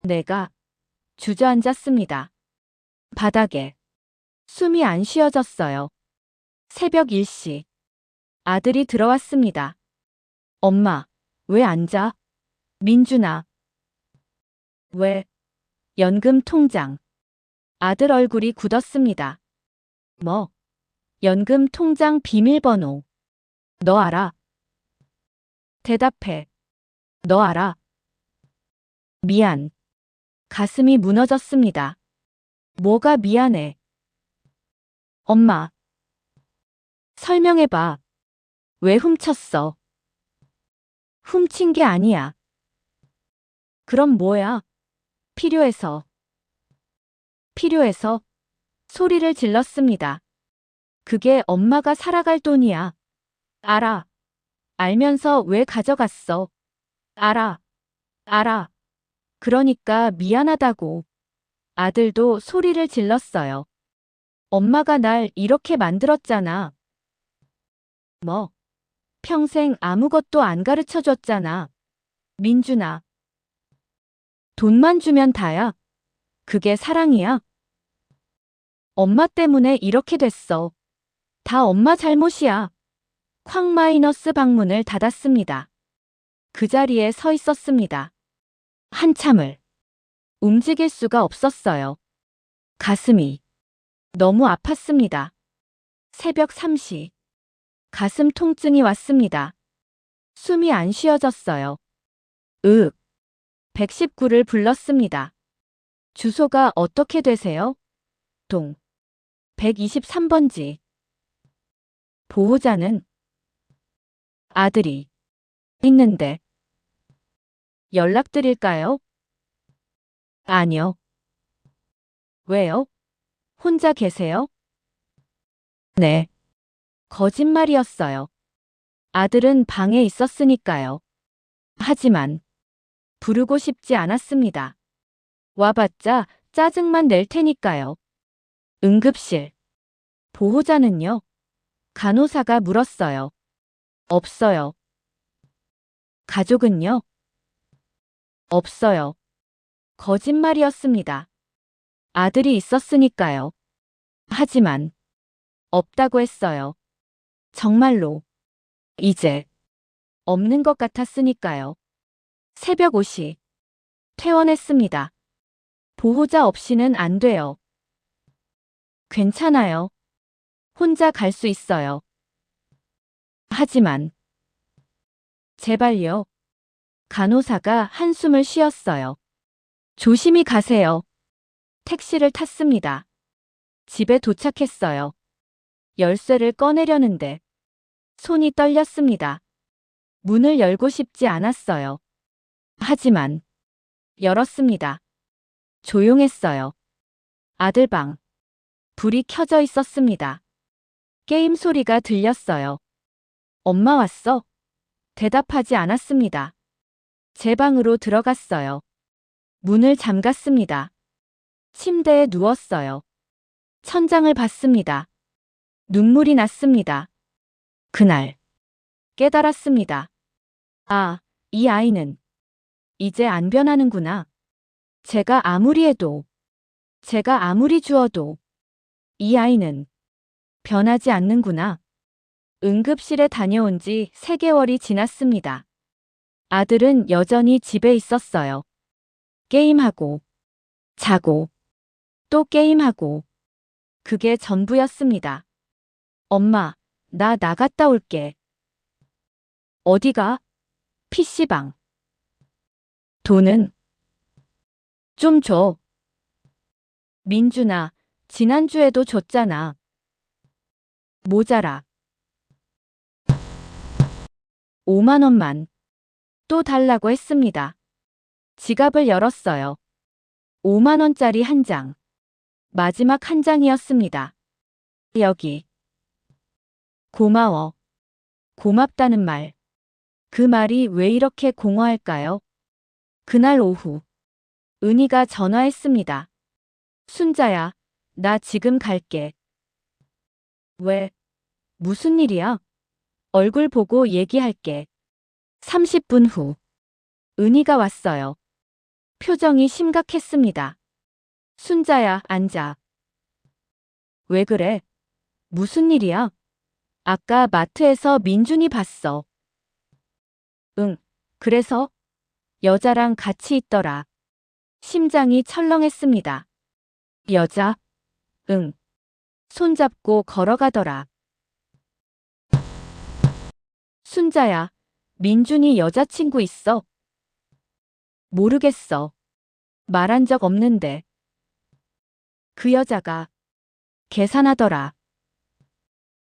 내가 주저앉았습니다. 바닥에. 숨이 안 쉬어졌어요. 새벽 1시. 아들이 들어왔습니다. 엄마, 왜 안 자? 민준아. 왜? 연금 통장. 아들 얼굴이 굳었습니다. 뭐? 연금 통장 비밀번호. 너 알아? 대답해. 너 알아? 미안. 가슴이 무너졌습니다. 뭐가 미안해? 엄마. 설명해봐. 왜 훔쳤어? 훔친 게 아니야. 그럼 뭐야? 필요해서. 필요해서? 소리를 질렀습니다. 그게 엄마가 살아갈 돈이야. 알아. 알면서 왜 가져갔어? 알아. 알아. 그러니까 미안하다고. 아들도 소리를 질렀어요. 엄마가 날 이렇게 만들었잖아. 뭐? 평생 아무것도 안 가르쳐 줬잖아. 민준아. 돈만 주면 다야. 그게 사랑이야? 엄마 때문에 이렇게 됐어. 다 엄마 잘못이야. 쾅 마이너스 방문을 닫았습니다. 그 자리에 서 있었습니다. 한참을. 움직일 수가 없었어요. 가슴이 너무 아팠습니다. 새벽 3시. 가슴 통증이 왔습니다. 숨이 안 쉬어졌어요. 119를 불렀습니다. 주소가 어떻게 되세요? 동 123번지. 보호자는 아들이 있는데 연락드릴까요? 아니요. 왜요? 혼자 계세요? 네. 거짓말이었어요. 아들은 방에 있었으니까요. 하지만 부르고 싶지 않았습니다. 와봤자 짜증만 낼 테니까요. 응급실. 보호자는요? 간호사가 물었어요. 없어요. 가족은요? 없어요. 거짓말이었습니다. 아들이 있었으니까요. 하지만 없다고 했어요. 정말로 이제 없는 것 같았으니까요. 새벽 5시 퇴원했습니다. 보호자 없이는 안 돼요. 괜찮아요. 혼자 갈 수 있어요. 하지만 제발요. 간호사가 한숨을 쉬었어요. 조심히 가세요. 택시를 탔습니다. 집에 도착했어요. 열쇠를 꺼내려는데 손이 떨렸습니다. 문을 열고 싶지 않았어요. 하지만 열었습니다. 조용했어요. 아들 방. 불이 켜져 있었습니다. 게임 소리가 들렸어요. 엄마 왔어? 대답하지 않았습니다. 제 방으로 들어갔어요. 문을 잠갔습니다. 침대에 누웠어요. 천장을 봤습니다. 눈물이 났습니다. 그날 깨달았습니다. 아, 이 아이는 이제 안 변하는구나. 제가 아무리 해도, 제가 아무리 주어도 이 아이는 변하지 않는구나. 응급실에 다녀온 지 3개월이 지났습니다. 아들은 여전히 집에 있었어요. 게임하고, 자고, 또 게임하고. 그게 전부였습니다. 엄마, 나 나갔다 올게. 어디가? PC방. 돈은? 좀 줘. 민준아, 지난주에도 줬잖아. 모자라. 5만 원만. 또 달라고 했습니다. 지갑을 열었어요. 5만 원짜리 한 장. 마지막 한 장이었습니다. 여기. 고마워. 고맙다는 말. 그 말이 왜 이렇게 공허할까요? 그날 오후. 은희가 전화했습니다. 순자야, 나 지금 갈게. 왜? 무슨 일이야? 얼굴 보고 얘기할게. 30분 후. 은희가 왔어요. 표정이 심각했습니다. 순자야, 앉아. 왜 그래? 무슨 일이야? 아까 마트에서 민준이 봤어. 응, 그래서? 여자랑 같이 있더라. 심장이 철렁했습니다. 여자? 응. 손잡고 걸어가더라. 순자야, 민준이 여자친구 있어? 모르겠어. 말한 적 없는데. 그 여자가 계산하더라.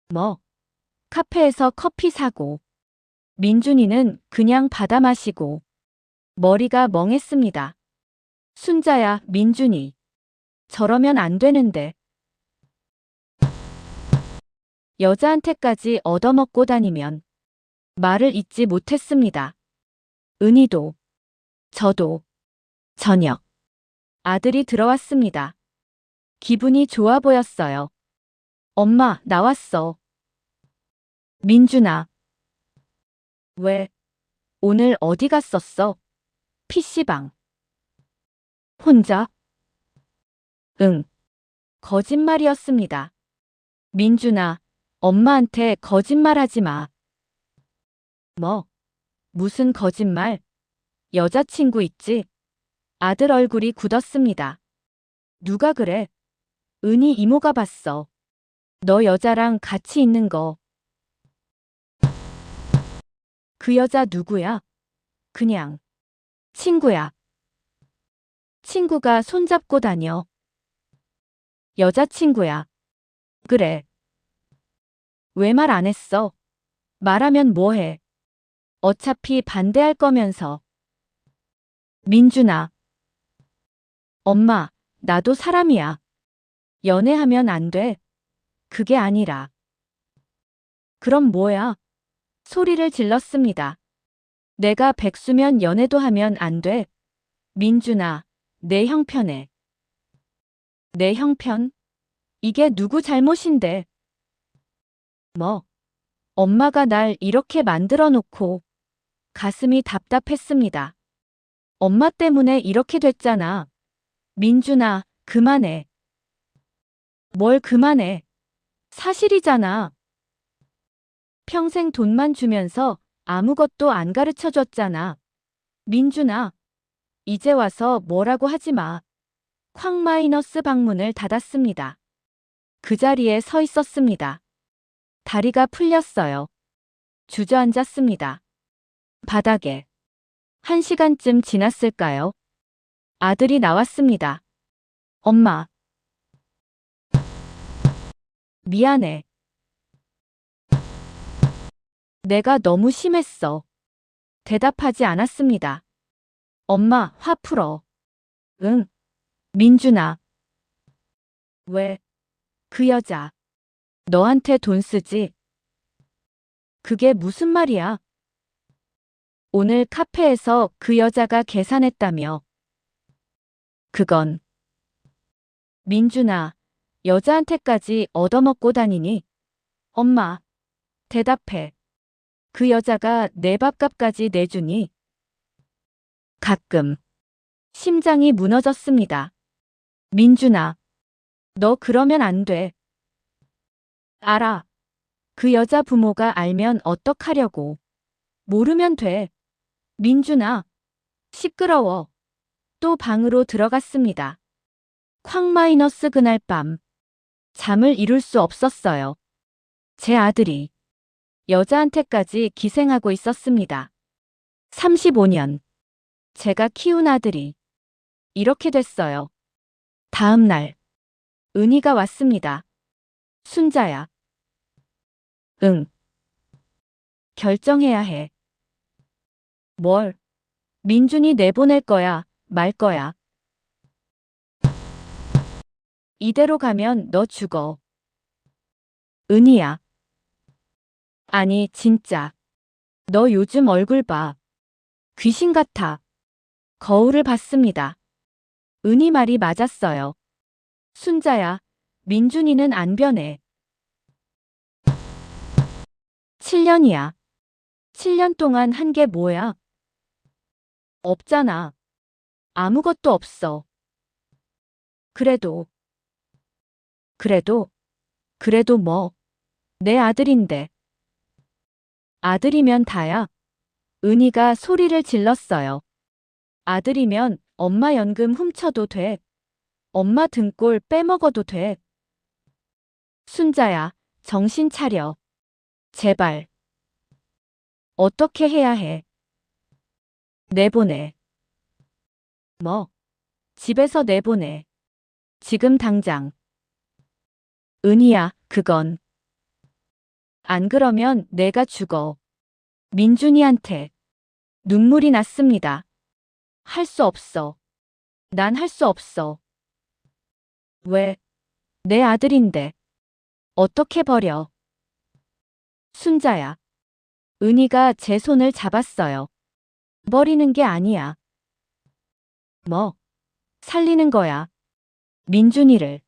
뭐? 카페에서 커피 사고. 민준이는 그냥 받아 마시고. 머리가 멍했습니다. 순자야, 민준이. 저러면 안 되는데. 여자한테까지 얻어먹고 다니면 말을 잇지 못했습니다. 은희도, 저도. 저녁. 아들이 들어왔습니다. 기분이 좋아 보였어요. 엄마, 나왔어. 민준아. 왜? 오늘 어디 갔었어? PC방. 혼자? 응. 거짓말이었습니다. 민준아, 엄마한테 거짓말하지 마. 뭐? 무슨 거짓말? 여자친구 있지? 아들 얼굴이 굳었습니다. 누가 그래? 은희 이모가 봤어. 너 여자랑 같이 있는 거. 그 여자 누구야? 그냥 친구야. 친구가 손잡고 다녀. 여자친구야. 그래. 왜 말 안 했어? 말하면 뭐해? 어차피 반대할 거면서. 민준아. 엄마, 나도 사람이야. 연애하면 안 돼. 그게 아니라. 그럼 뭐야? 소리를 질렀습니다. 내가 백수면 연애도 하면 안 돼. 민준아, 내 형편에. 내 형편? 이게 누구 잘못인데? 뭐? 엄마가 날 이렇게 만들어 놓고 가슴이 답답했습니다. 엄마 때문에 이렇게 됐잖아. 민준아, 그만해. 뭘 그만해. 사실이잖아. 평생 돈만 주면서 아무것도 안 가르쳐 줬잖아. 민준아, 이제 와서 뭐라고 하지 마. 쾅 마이너스 방문을 닫았습니다. 그 자리에 서 있었습니다. 다리가 풀렸어요. 주저앉았습니다. 바닥에. 1시간쯤 지났을까요? 아들이 나왔습니다. 엄마. 미안해. 내가 너무 심했어. 대답하지 않았습니다. 엄마, 화 풀어. 응. 민준아. 왜? 그 여자. 너한테 돈 쓰지? 그게 무슨 말이야? 오늘 카페에서 그 여자가 계산했다며. 그건. 민준아, 여자한테까지 얻어먹고 다니니? 엄마, 대답해. 그 여자가 내 밥값까지 내주니? 가끔. 심장이 무너졌습니다. 민준아, 너 그러면 안 돼. 알아. 그 여자 부모가 알면 어떡하려고. 모르면 돼. 민준아, 시끄러워. 또 방으로 들어갔습니다. 쾅 마이너스 그날 밤. 잠을 이룰 수 없었어요. 제 아들이 여자한테까지 기생하고 있었습니다. 35년. 제가 키운 아들이 이렇게 됐어요. 다음 날. 은희가 왔습니다. 순자야. 응. 결정해야 해. 뭘? 민준이 내보낼 거야, 말 거야. 이대로 가면 너 죽어. 은희야. 아니, 진짜. 너 요즘 얼굴 봐. 귀신 같아. 거울을 봤습니다. 은희 말이 맞았어요. 순자야, 민준이는 안 변해. 7년이야. 7년 동안 한 게 뭐야? 없잖아. 아무것도 없어. 그래도, 그래도 뭐. 내 아들인데. 아들이면 다야. 은희가 소리를 질렀어요. 아들이면 엄마 연금 훔쳐도 돼. 엄마 등골 빼먹어도 돼. 순자야, 정신 차려. 제발. 어떻게 해야 해? 내보내. 뭐? 집에서 내보내. 지금 당장. 은희야, 그건. 안 그러면 내가 죽어. 민준이한테. 눈물이 났습니다. 할 수 없어. 난 할 수 없어. 왜? 내 아들인데. 어떻게 버려? 순자야. 은희가 제 손을 잡았어요. 버리는 게 아니야. 뭐? 살리는 거야. 민준이를.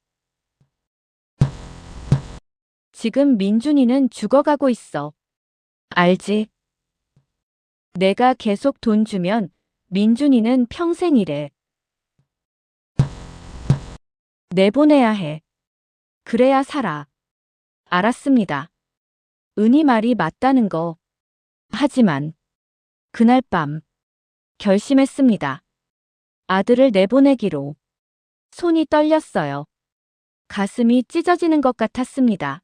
지금 민준이는 죽어가고 있어. 알지? 내가 계속 돈 주면 민준이는 평생 이래. 내보내야 해. 그래야 살아. 알았습니다. 은희 말이 맞다는 거. 하지만 그날 밤 결심했습니다. 아들을 내보내기로. 손이 떨렸어요. 가슴이 찢어지는 것 같았습니다.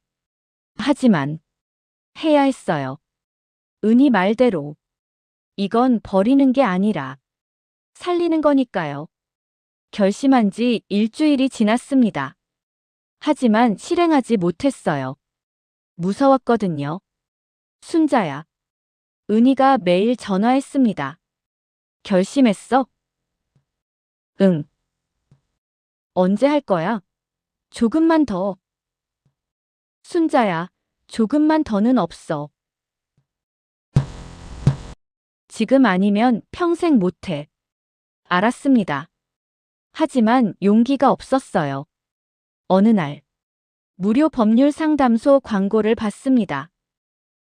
하지만 해야 했어요. 은희 말대로. 이건 버리는 게 아니라 살리는 거니까요. 결심한 지 일주일이 지났습니다. 하지만 실행하지 못했어요. 무서웠거든요. 순자야. 은희가 매일 전화했습니다. 결심했어? 응. 언제 할 거야? 조금만 더. 순자야, 조금만 더는 없어. 지금 아니면 평생 못해. 알았습니다. 하지만 용기가 없었어요. 어느 날, 무료 법률 상담소 광고를 봤습니다.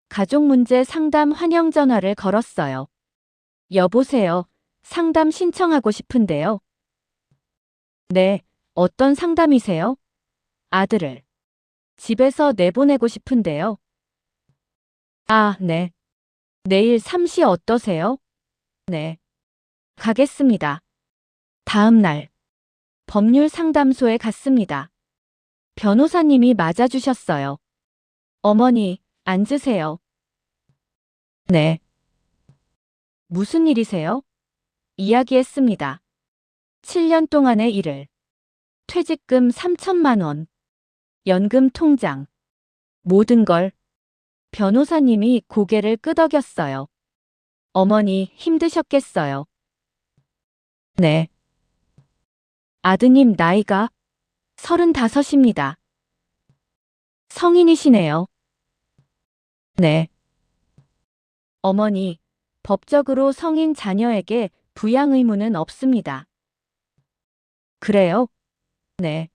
가족 문제 상담 환영 전화를 걸었어요. 여보세요. 상담 신청하고 싶은데요. 네, 어떤 상담이세요? 아들을 집에서 내보내고 싶은데요. 아, 네. 내일 3시 어떠세요? 네. 가겠습니다. 다음 날, 법률 상담소에 갔습니다. 변호사님이 맞아주셨어요. 어머니, 앉으세요. 네. 무슨 일이세요? 이야기했습니다. 7년 동안의 일을. 퇴직금 3천만 원. 연금 통장. 모든 걸. 변호사님이 고개를 끄덕였어요. 어머니, 힘드셨겠어요. 네. 아드님 나이가 35입니다. 성인이시네요. 네. 어머니, 법적으로 성인 자녀에게 부양 의무는 없습니다. 그래요? 네.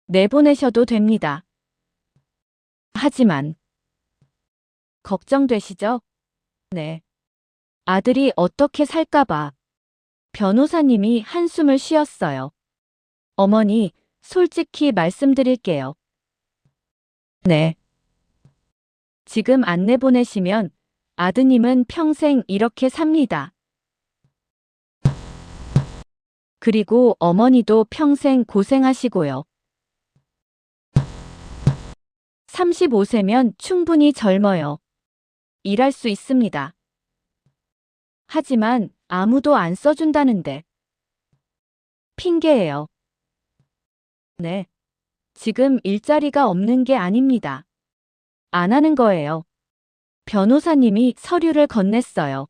내보내셔도 됩니다. 하지만 걱정되시죠? 네. 아들이 어떻게 살까봐. 변호사님이 한숨을 쉬었어요. 어머니, 솔직히 말씀드릴게요. 네. 지금 안 내보내시면 아드님은 평생 이렇게 삽니다. 그리고 어머니도 평생 고생하시고요. 35세면 충분히 젊어요. 일할 수 있습니다. 하지만 아무도 안 써준다는데. 핑계예요. 네. 지금 일자리가 없는 게 아닙니다. 안 하는 거예요. 변호사님이 서류를 건넸어요.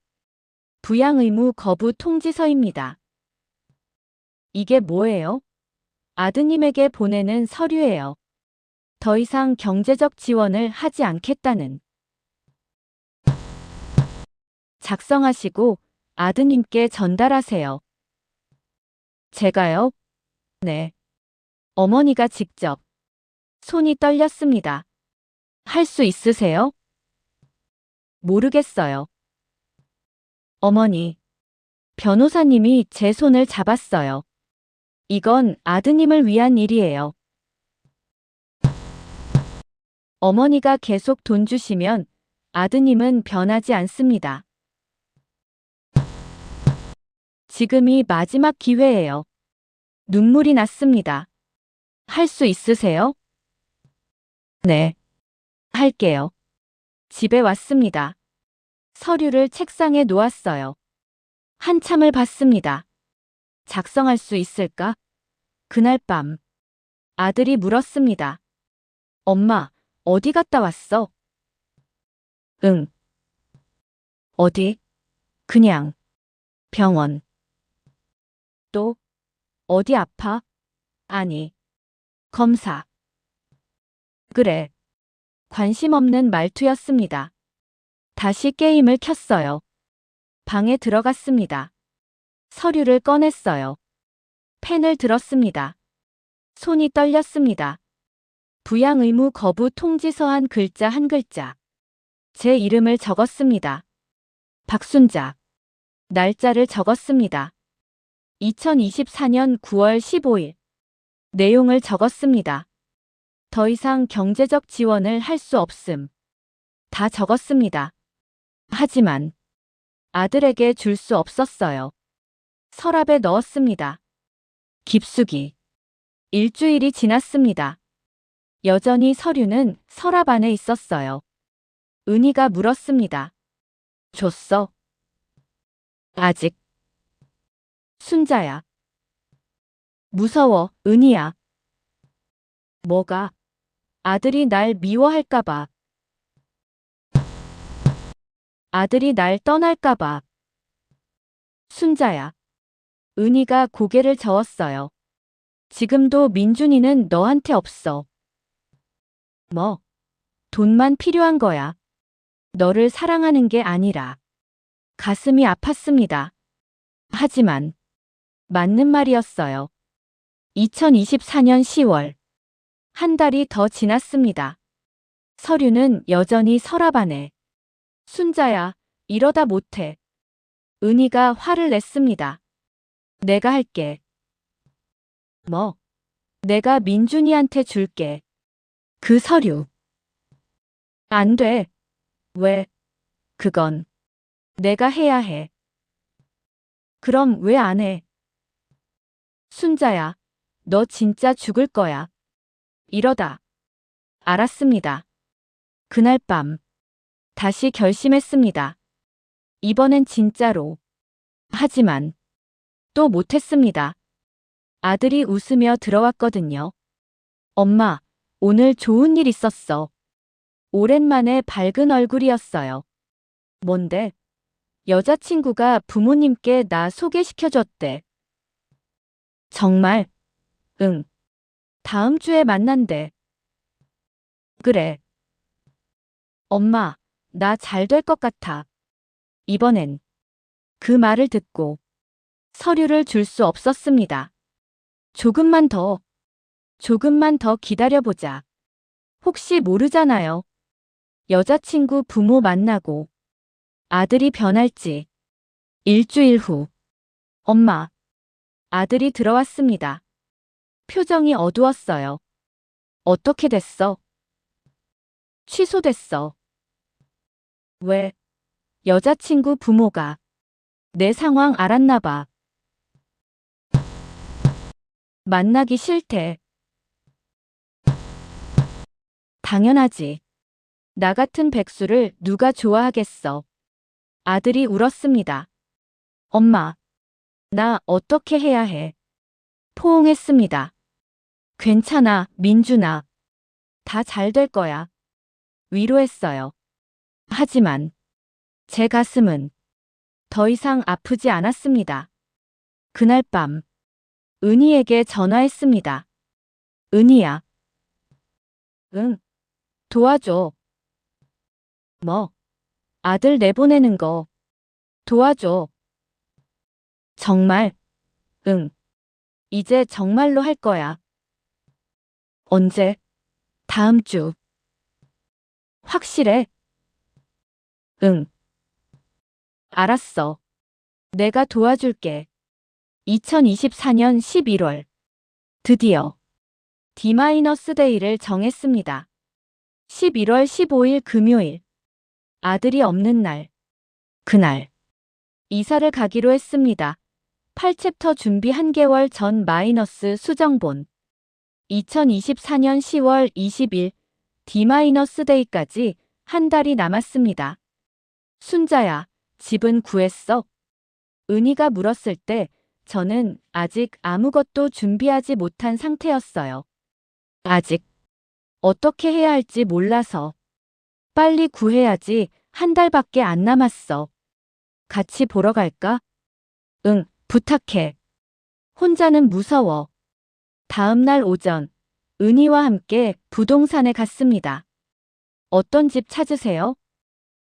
부양 의무 거부 통지서입니다. 이게 뭐예요? 아드님에게 보내는 서류예요. 더 이상 경제적 지원을 하지 않겠다는. 작성하시고 아드님께 전달하세요. 제가요? 네. 어머니가 직접. 손이 떨렸습니다. 할 수 있으세요? 모르겠어요. 어머니. 변호사님이 제 손을 잡았어요. 이건 아드님을 위한 일이에요. 어머니가 계속 돈 주시면 아드님은 변하지 않습니다. 지금이 마지막 기회예요. 눈물이 났습니다. 할 수 있으세요? 네. 할게요. 집에 왔습니다. 서류를 책상에 놓았어요. 한참을 봤습니다. 작성할 수 있을까? 그날 밤 아들이 물었습니다. 엄마, 어디 갔다 왔어? 응. 어디? 그냥 병원. 또? 어디 아파? 아니. 검사. 그래. 관심 없는 말투였습니다. 다시 게임을 켰어요. 방에 들어갔습니다. 서류를 꺼냈어요. 펜을 들었습니다. 손이 떨렸습니다. 부양 의무 거부 통지서 한 글자 한 글자. 제 이름을 적었습니다. 박순자. 날짜를 적었습니다. 2024년 9월 15일. 내용을 적었습니다. 더 이상 경제적 지원을 할 수 없음. 다 적었습니다. 하지만 아들에게 줄 수 없었어요. 서랍에 넣었습니다. 깊숙이. 일주일이 지났습니다. 여전히 서류는 서랍 안에 있었어요. 은희가 물었습니다. 줬어? 아직. 순자야. 무서워, 은희야. 뭐가? 아들이 날 미워할까봐. 아들이 날 떠날까봐. 순자야. 은희가 고개를 저었어요. 지금도 민준이는 너한테 없어. 뭐? 돈만 필요한 거야. 너를 사랑하는 게 아니라. 가슴이 아팠습니다. 하지만 맞는 말이었어요. 2024년 10월. 한 달이 더 지났습니다. 서류는 여전히 서랍 안에. 순자야, 이러다 못해. 은희가 화를 냈습니다. 내가 할게. 뭐? 내가 민준이한테 줄게. 그 서류. 안 돼. 왜? 그건 내가 해야 해. 그럼 왜 안 해? 순자야, 너 진짜 죽을 거야. 이러다. 알았습니다. 그날 밤. 다시 결심했습니다. 이번엔 진짜로. 하지만 또 못했습니다. 아들이 웃으며 들어왔거든요. 엄마, 오늘 좋은 일 있었어. 오랜만에 밝은 얼굴이었어요. 뭔데? 여자친구가 부모님께 나 소개시켜줬대. 정말? 응. 다음 주에 만난대. 그래. 엄마, 나 잘 될 것 같아. 이번엔. 그 말을 듣고 서류를 줄 수 없었습니다. 조금만 더 기다려보자. 혹시 모르잖아요. 여자친구 부모 만나고 아들이 변할지. 일주일 후. 엄마. 아들이 들어왔습니다. 표정이 어두웠어요. 어떻게 됐어? 취소됐어. 왜? 여자친구 부모가 내 상황 알았나 봐. 만나기 싫대. 당연하지. 나 같은 백수를 누가 좋아하겠어. 아들이 울었습니다. 엄마, 나 어떻게 해야 해? 포옹했습니다. 괜찮아, 민준아. 다 잘 될 거야. 위로했어요. 하지만 제 가슴은 더 이상 아프지 않았습니다. 그날 밤 은희에게 전화했습니다. 은희야. 응. 도와줘. 뭐? 아들 내보내는 거. 도와줘. 정말? 응. 이제 정말로 할 거야. 언제? 다음 주. 확실해? 응. 알았어. 내가 도와줄게. 2024년 11월. 드디어 D-데이를 정했습니다. 11월 15일 금요일. 아들이 없는 날. 그날. 이사를 가기로 했습니다. 8챕터 준비 1개월 전 마이너스 수정본. 2024년 10월 20일 D-데이까지 한 달이 남았습니다. 순자야, 집은 구했어? 은희가 물었을 때 저는 아직 아무것도 준비하지 못한 상태였어요. 아직 어떻게 해야 할지 몰라서. 빨리 구해야지. 한 달밖에 안 남았어. 같이 보러 갈까? 응, 부탁해. 혼자는 무서워. 다음 날 오전, 은희와 함께 부동산에 갔습니다. 어떤 집 찾으세요?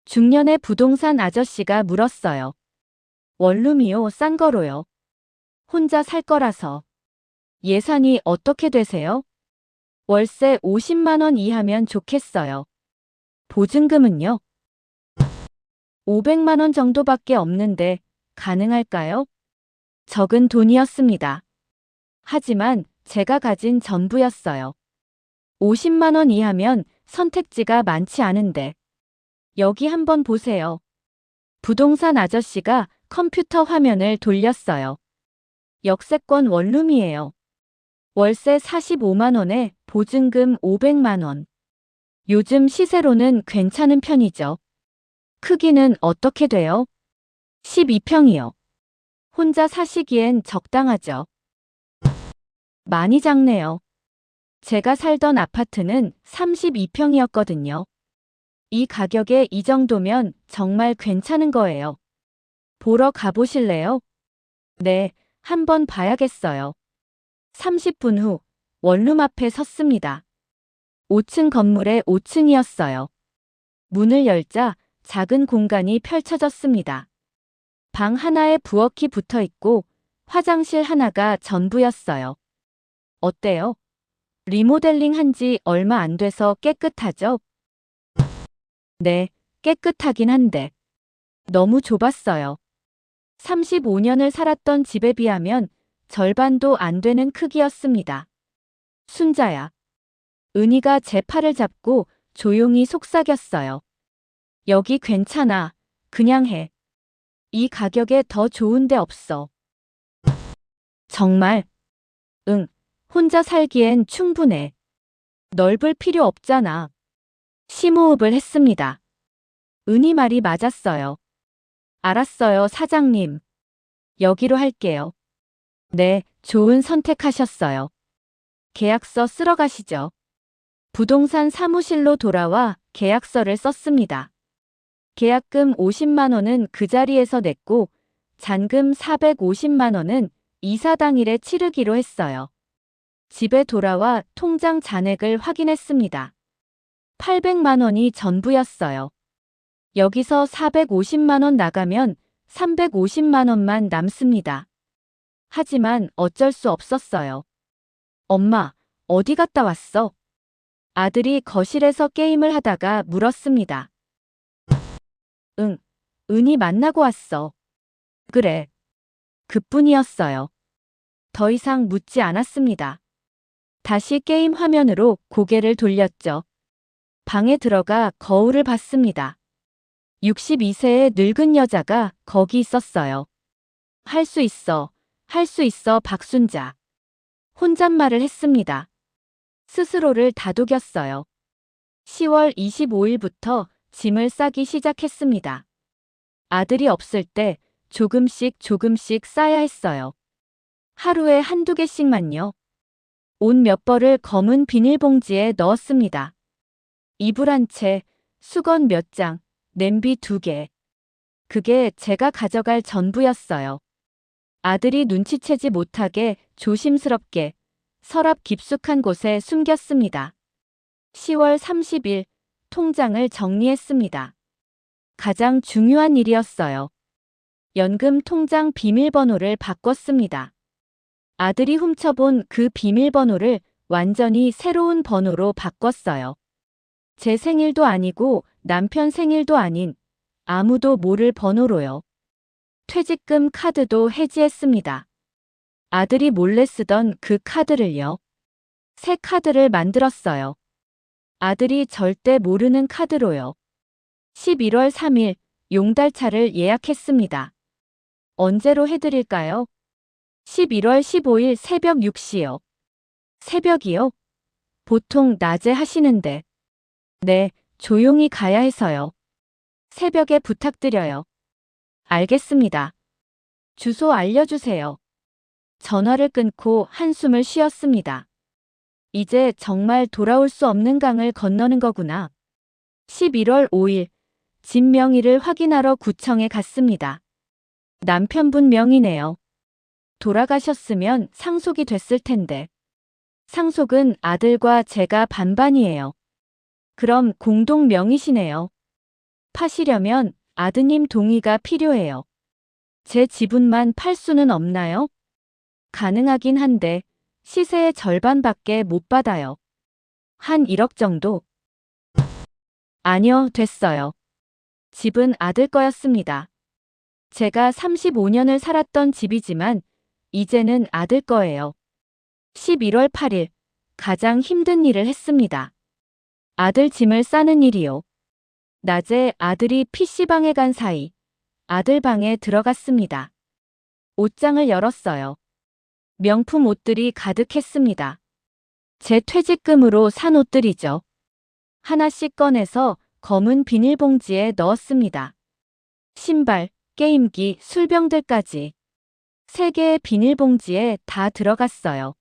중년의 부동산 아저씨가 물었어요. 원룸이요, 싼 거로요. 혼자 살 거라서. 예산이 어떻게 되세요? 월세 50만 원 이하면 좋겠어요. 보증금은요? 500만 원 정도밖에 없는데 가능할까요? 적은 돈이었습니다. 하지만 제가 가진 전부였어요. 50만 원 이하면 선택지가 많지 않은데. 여기 한번 보세요. 부동산 아저씨가 컴퓨터 화면을 돌렸어요. 역세권 원룸이에요. 월세 45만 원에 보증금 500만 원. 요즘 시세로는 괜찮은 편이죠. 크기는 어떻게 돼요? 12평이요. 혼자 사시기엔 적당하죠. 많이 작네요. 제가 살던 아파트는 32평이었거든요. 이 가격에 이 정도면 정말 괜찮은 거예요. 보러 가보실래요? 네, 한번 봐야겠어요. 30분 후 원룸 앞에 섰습니다. 5층 건물의 5층이었어요. 문을 열자 작은 공간이 펼쳐졌습니다. 방 하나에 부엌이 붙어 있고 화장실 하나가 전부였어요. 어때요? 리모델링 한지 얼마 안 돼서 깨끗하죠? 네, 깨끗하긴 한데 너무 좁았어요. 35년을 살았던 집에 비하면 절반도 안 되는 크기였습니다. 순자야. 은희가 제 팔을 잡고 조용히 속삭였어요. 여기 괜찮아. 그냥 해. 이 가격에 더 좋은 데 없어. 정말? 응. 혼자 살기엔 충분해. 넓을 필요 없잖아. 심호흡을 했습니다. 은희 말이 맞았어요. 알았어요, 사장님. 여기로 할게요. 네, 좋은 선택하셨어요. 계약서 쓰러 가시죠. 부동산 사무실로 돌아와 계약서를 썼습니다. 계약금 50만 원은 그 자리에서 냈고 잔금 450만 원은 이사 당일에 치르기로 했어요. 집에 돌아와 통장 잔액을 확인했습니다. 800만 원이 전부였어요. 여기서 450만 원 나가면 350만 원만 남습니다. 하지만 어쩔 수 없었어요. 엄마, 어디 갔다 왔어? 아들이 거실에서 게임을 하다가 물었습니다. 응, 은희 만나고 왔어. 그래. 그뿐이었어요. 더 이상 묻지 않았습니다. 다시 게임 화면으로 고개를 돌렸죠. 방에 들어가 거울을 봤습니다. 62세의 늙은 여자가 거기 있었어요. 할 수 있어, 할 수 있어, 박순자. 혼잣말을 했습니다. 스스로를 다독였어요. 10월 25일부터 짐을 싸기 시작했습니다. 아들이 없을 때 조금씩 싸야 했어요. 하루에 한두 개씩만요. 옷 몇 벌을 검은 비닐봉지에 넣었습니다. 이불 한 채, 수건 몇 장, 냄비 2개. 그게 제가 가져갈 전부였어요. 아들이 눈치채지 못하게 조심스럽게 서랍 깊숙한 곳에 숨겼습니다. 10월 30일 통장을 정리했습니다. 가장 중요한 일이었어요. 연금 통장 비밀번호를 바꿨습니다. 아들이 훔쳐본 그 비밀번호를 완전히 새로운 번호로 바꿨어요. 제 생일도 아니고 남편 생일도 아닌 아무도 모를 번호로요. 퇴직금 카드도 해지했습니다. 아들이 몰래 쓰던 그 카드를요. 새 카드를 만들었어요. 아들이 절대 모르는 카드로요. 11월 3일 용달차를 예약했습니다. 언제로 해드릴까요? 11월 15일 새벽 6시요. 새벽이요? 보통 낮에 하시는데. 네, 조용히 가야 해서요. 새벽에 부탁드려요. 알겠습니다. 주소 알려주세요. 전화를 끊고 한숨을 쉬었습니다. 이제 정말 돌아올 수 없는 강을 건너는 거구나. 11월 5일 집 명의를 확인하러 구청에 갔습니다. 남편분 명의네요. 돌아가셨으면 상속이 됐을 텐데. 상속은 아들과 제가 반반이에요. 그럼 공동 명의시네요. 파시려면 아드님 동의가 필요해요. 제 지분만 팔 수는 없나요? 가능하긴 한데 시세의 절반밖에 못 받아요. 한 1억 정도? 아니요, 됐어요. 집은 아들 거였습니다. 제가 35년을 살았던 집이지만 이제는 아들 거예요. 11월 8일 가장 힘든 일을 했습니다. 아들 짐을 싸는 일이요. 낮에 아들이 PC방에 간 사이 아들 방에 들어갔습니다. 옷장을 열었어요. 명품 옷들이 가득했습니다. 제 퇴직금으로 산 옷들이죠. 하나씩 꺼내서 검은 비닐봉지에 넣었습니다. 신발, 게임기, 술병들까지. 3개의 비닐봉지에 다 들어갔어요.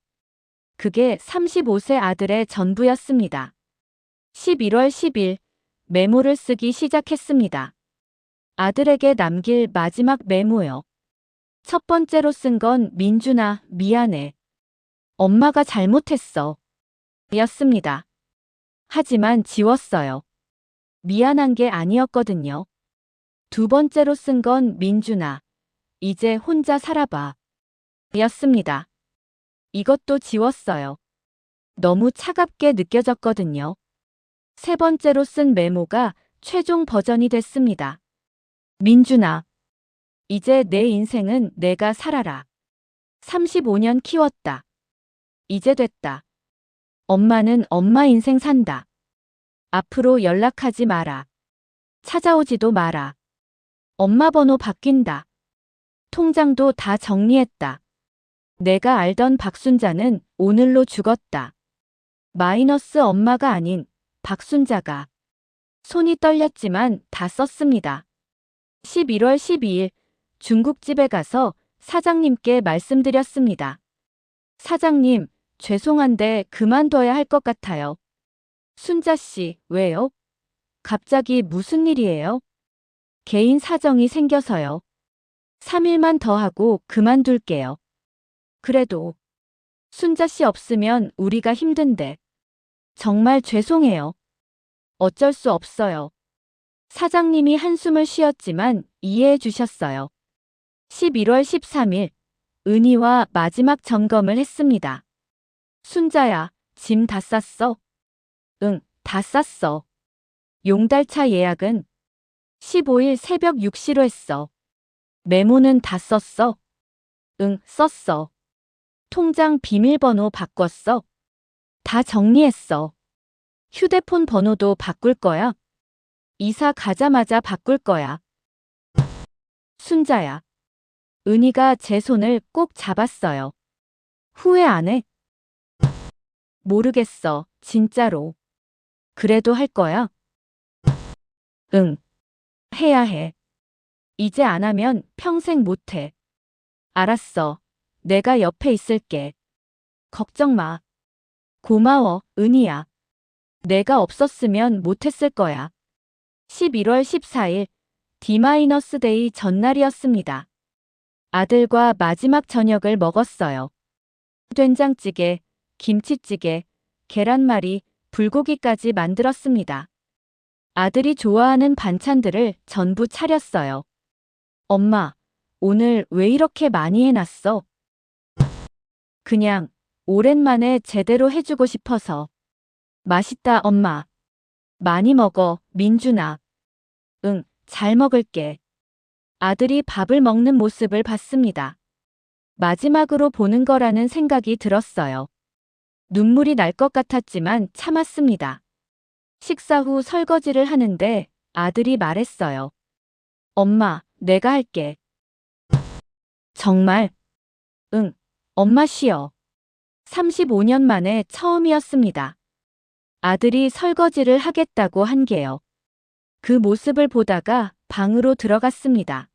그게 35세 아들의 전부였습니다. 11월 10일 메모를 쓰기 시작했습니다. 아들에게 남길 마지막 메모요. 첫 번째로 쓴 건 민준아, 미안해. 엄마가 잘못했어. 였습니다. 하지만 지웠어요. 미안한 게 아니었거든요. 두 번째로 쓴 건 민준아, 이제 혼자 살아봐. 였습니다. 이것도 지웠어요. 너무 차갑게 느껴졌거든요. 세 번째로 쓴 메모가 최종 버전이 됐습니다. 민준아, 이제 내 인생은 내가 살아라. 35년 키웠다. 이제 됐다. 엄마는 엄마 인생 산다. 앞으로 연락하지 마라. 찾아오지도 마라. 엄마 번호 바뀐다. 통장도 다 정리했다. 내가 알던 박순자는 오늘로 죽었다. 마이너스 엄마가 아닌 박순자가. 손이 떨렸지만 다 썼습니다. 11월 12일 중국집에 가서 사장님께 말씀드렸습니다. 사장님, 죄송한데 그만둬야 할 것 같아요. 순자 씨, 왜요? 갑자기 무슨 일이에요? 개인 사정이 생겨서요. 3일만 더 하고 그만둘게요. 그래도 순자 씨 없으면 우리가 힘든데. 정말 죄송해요. 어쩔 수 없어요. 사장님이 한숨을 쉬었지만 이해해 주셨어요. 11월 13일 은희와 마지막 점검을 했습니다. 순자야, 짐 다 쌌어? 응, 다 쌌어. 용달차 예약은 15일 새벽 6시로 했어. 메모는 다 썼어? 응, 썼어. 통장 비밀번호 바꿨어? 다 정리했어. 휴대폰 번호도 바꿀 거야? 이사 가자마자 바꿀 거야. 순자야. 은희가 제 손을 꼭 잡았어요. 후회 안 해? 모르겠어, 진짜로. 그래도 할 거야? 응. 해야 해. 이제 안 하면 평생 못 해. 알았어. 내가 옆에 있을게. 걱정 마. 고마워, 은희야. 내가 없었으면 못했을 거야. 11월 14일 D-데이 전날이었습니다. 아들과 마지막 저녁을 먹었어요. 된장찌개, 김치찌개, 계란말이, 불고기까지 만들었습니다. 아들이 좋아하는 반찬들을 전부 차렸어요. 엄마, 오늘 왜 이렇게 많이 해놨어? 그냥 오랜만에 제대로 해주고 싶어서. 맛있다, 엄마. 많이 먹어, 민준아. 응, 잘 먹을게. 아들이 밥을 먹는 모습을 봤습니다. 마지막으로 보는 거라는 생각이 들었어요. 눈물이 날 것 같았지만 참았습니다. 식사 후 설거지를 하는데 아들이 말했어요. 엄마, 내가 할게. 정말? 응, 엄마 쉬어. 35년 만에 처음이었습니다. 아들이 설거지를 하겠다고 한 게요. 그 모습을 보다가 방으로 들어갔습니다.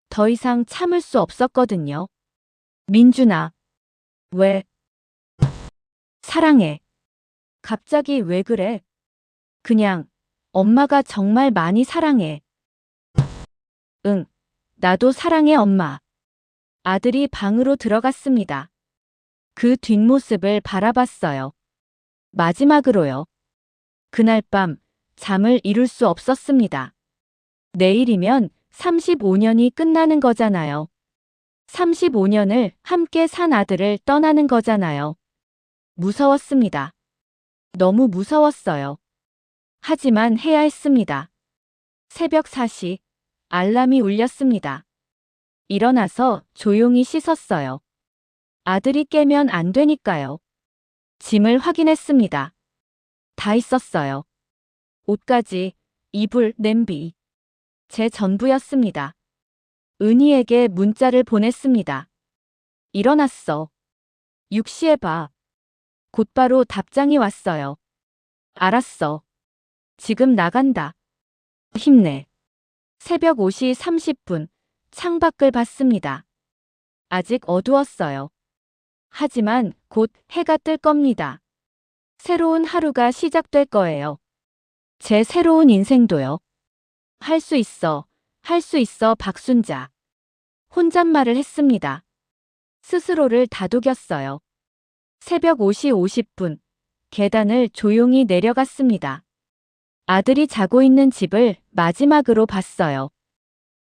더 이상 참을 수 없었거든요. 민준아. 왜? 사랑해. 갑자기 왜 그래? 그냥 엄마가 정말 많이 사랑해. 응, 나도 사랑해 엄마. 아들이 방으로 들어갔습니다. 그 뒷모습을 바라봤어요. 마지막으로요. 그날 밤 잠을 이룰 수 없었습니다. 내일이면 35년이 끝나는 거잖아요. 35년을 함께 산 아들을 떠나는 거잖아요. 무서웠습니다. 너무 무서웠어요. 하지만 해야 했습니다. 새벽 4시 알람이 울렸습니다. 일어나서 조용히 씻었어요. 아들이 깨면 안 되니까요. 짐을 확인했습니다. 다 있었어요. 옷까지, 이불, 냄비. 제 전부였습니다. 은희에게 문자를 보냈습니다. 일어났어. 6시에 봐. 곧바로 답장이 왔어요. 알았어. 지금 나간다. 힘내. 새벽 5시 30분 창밖을 봤습니다. 아직 어두웠어요. 하지만 곧 해가 뜰 겁니다. 새로운 하루가 시작될 거예요. 제 새로운 인생도요. 할 수 있어, 할 수 있어 박순자. 혼잣말을 했습니다. 스스로를 다독였어요. 새벽 5시 50분, 계단을 조용히 내려갔습니다. 아들이 자고 있는 집을 마지막으로 봤어요.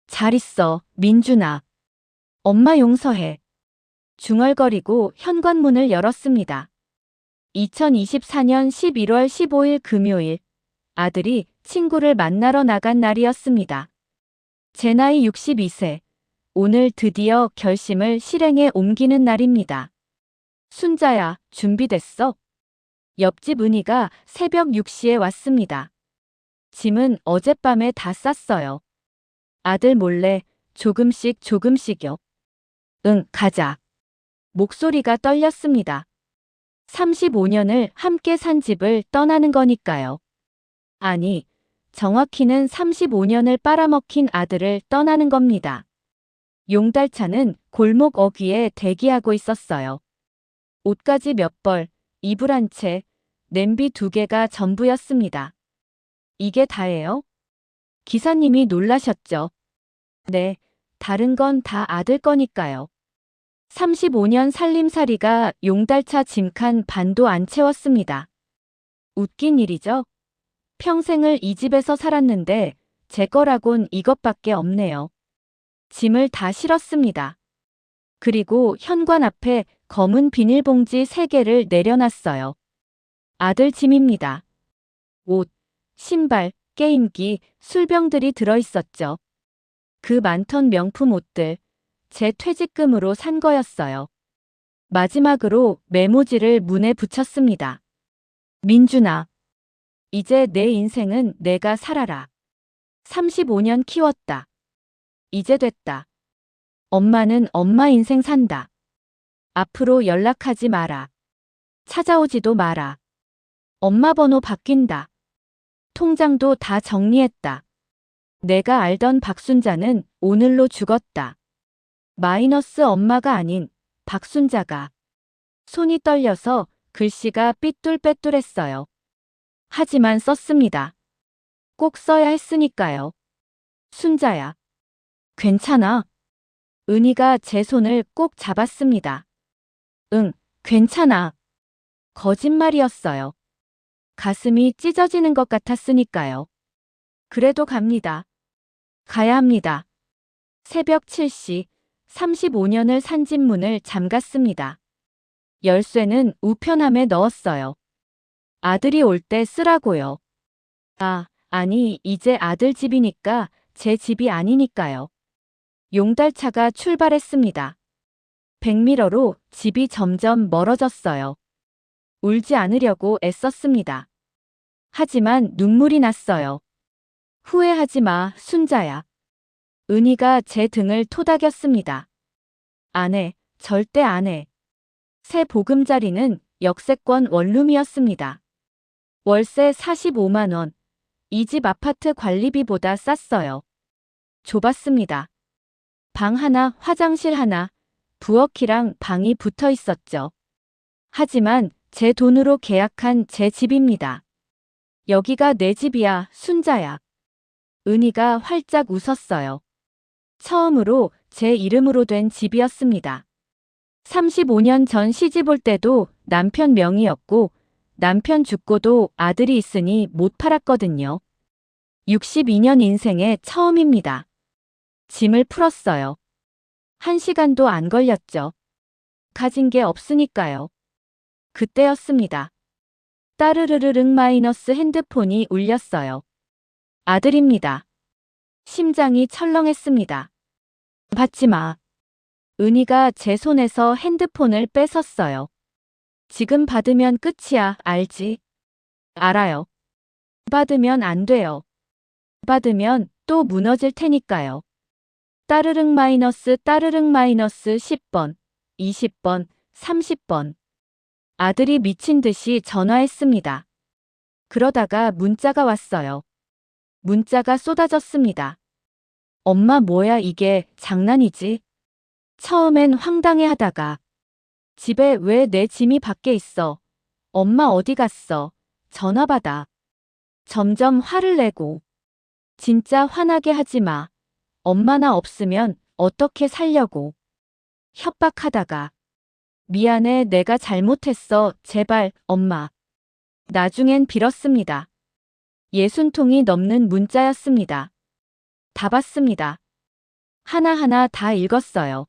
잘 있어, 민준아. 엄마 용서해. 중얼거리고 현관문을 열었습니다. 2024년 11월 15일 금요일, 아들이 친구를 만나러 나간 날이었습니다. 제 나이 62세. 오늘 드디어 결심을 실행에 옮기는 날입니다. 순자야, 준비됐어? 옆집 은희가 새벽 6시에 왔습니다. 짐은 어젯밤에 다 쌌어요. 아들 몰래 조금씩요. 응, 가자. 목소리가 떨렸습니다. 35년을 함께 산 집을 떠나는 거니까요. 아니, 정확히는 35년을 빨아먹힌 아들을 떠나는 겁니다. 용달차는 골목 어귀에 대기하고 있었어요. 옷가지 몇 벌, 이불 한 채, 냄비 2개가 전부였습니다. 이게 다예요? 기사님이 놀라셨죠. 네, 다른 건 다 아들 거니까요. 35년 살림살이가 용달차 짐칸 반도 안 채웠습니다. 웃긴 일이죠? 평생을 이 집에서 살았는데 제 거라곤 이것밖에 없네요. 짐을 다 실었습니다. 그리고 현관 앞에 검은 비닐봉지 3개를 내려놨어요. 아들 짐입니다. 옷, 신발, 게임기, 술병들이 들어있었죠. 그 많던 명품 옷들, 제 퇴직금으로 산 거였어요. 마지막으로 메모지를 문에 붙였습니다. 민준아, 이제 내 인생은 내가 살아라. 35년 키웠다. 이제 됐다. 엄마는 엄마 인생 산다. 앞으로 연락하지 마라. 찾아오지도 마라. 엄마 번호 바뀐다. 통장도 다 정리했다. 내가 알던 박순자는 오늘로 죽었다. 마이너스 엄마가 아닌 박순자가. 손이 떨려서 글씨가 삐뚤빼뚤했어요. 하지만 썼습니다. 꼭 써야 했으니까요. 순자야. 괜찮아. 은희가 제 손을 꼭 잡았습니다. 응, 괜찮아. 거짓말이었어요. 가슴이 찢어지는 것 같았으니까요. 그래도 갑니다. 가야 합니다. 새벽 7시 35년을 산 집 문을 잠갔습니다. 열쇠는 우편함에 넣었어요. 아들이 올 때 쓰라고요. 아니, 이제 아들 집이니까 제 집이 아니니까요. 용달차가 출발했습니다. 백미러로 집이 점점 멀어졌어요. 울지 않으려고 애썼습니다. 하지만 눈물이 났어요. 후회하지 마, 순자야. 은희가 제 등을 토닥였습니다. 안 해, 절대 안 해. 새 보금자리는 역세권 원룸이었습니다. 월세 45만 원. 이 집 아파트 관리비보다 쌌어요. 좁았습니다. 방 하나, 화장실 하나, 부엌이랑 방이 붙어 있었죠. 하지만 제 돈으로 계약한 제 집입니다. 여기가 내 집이야, 순자야. 은희가 활짝 웃었어요. 처음으로 제 이름으로 된 집이었습니다. 35년 전 시집 올 때도 남편 명의였고 남편 죽고도 아들이 있으니 못 팔았거든요. 62년 인생의 처음입니다. 짐을 풀었어요. 1시간도 안 걸렸죠. 가진 게 없으니까요. 그때였습니다. 따르르르릉 마이너스 핸드폰이 울렸어요. 아들입니다. 심장이 철렁했습니다. 받지 마. 은희가 제 손에서 핸드폰을 뺏었어요. 지금 받으면 끝이야, 알지? 알아요. 받으면 안 돼요. 받으면 또 무너질 테니까요. 따르릉 마이너스 10번, 20번, 30번. 아들이 미친 듯이 전화했습니다. 그러다가 문자가 왔어요. 문자가 쏟아졌습니다. 엄마 뭐야 이게 장난이지? 처음엔 황당해 하다가 집에 왜 내 짐이 밖에 있어? 엄마 어디 갔어? 전화 받아. 점점 화를 내고 진짜 화나게 하지 마. 엄마 나 없으면 어떻게 살려고. 협박하다가 미안해 내가 잘못했어. 제발 엄마. 나중엔 빌었습니다. 60통이 넘는 문자였습니다. 다 봤습니다. 하나하나 다 읽었어요.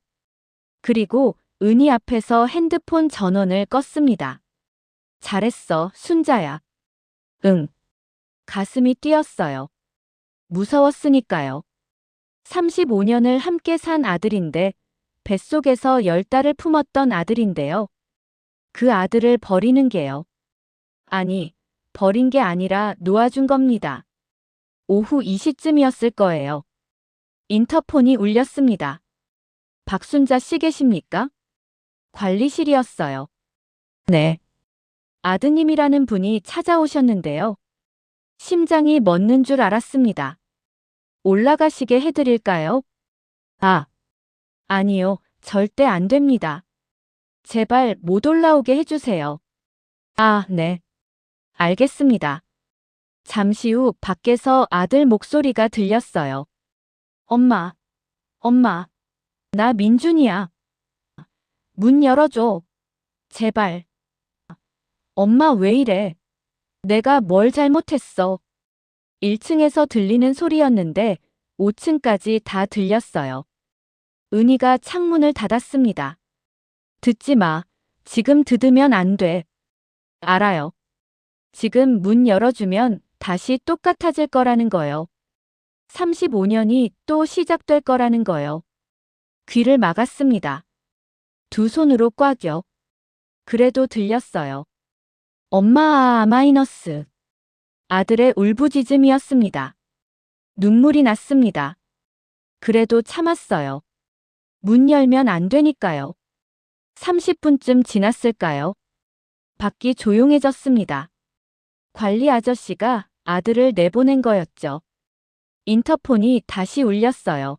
그리고 은희 앞에서 핸드폰 전원을 껐습니다. 잘했어, 순자야. 응. 가슴이 뛰었어요. 무서웠으니까요. 35년을 함께 산 아들인데, 뱃속에서 10달을 품었던 아들인데요. 그 아들을 버리는 게요. 아니, 버린 게 아니라 놓아준 겁니다. 오후 2시쯤이었을 거예요. 인터폰이 울렸습니다. 박순자 씨 계십니까? 관리실이었어요. 네. 아드님이라는 분이 찾아오셨는데요. 심장이 멎는 줄 알았습니다. 올라가시게 해드릴까요? 아, 아니요. 절대 안 됩니다. 제발 못 올라오게 해주세요. 아, 네. 알겠습니다. 잠시 후 밖에서 아들 목소리가 들렸어요. 엄마, 엄마, 나 민준이야. 문 열어줘. 제발. 엄마 왜 이래? 내가 뭘 잘못했어? 1층에서 들리는 소리였는데 5층까지 다 들렸어요. 은희가 창문을 닫았습니다. 듣지 마. 지금 뜯으면 안 돼. 알아요. 지금 문 열어주면 다시 똑같아질 거라는 거요. 35년이 또 시작될 거라는 거요. 귀를 막았습니다. 두 손으로 꽉요. 그래도 들렸어요. 엄마 마이너스. 아들의 울부짖음이었습니다. 눈물이 났습니다. 그래도 참았어요. 문 열면 안 되니까요. 30분쯤 지났을까요? 밖이 조용해졌습니다. 관리 아저씨가 아들을 내보낸 거였죠. 인터폰이 다시 울렸어요.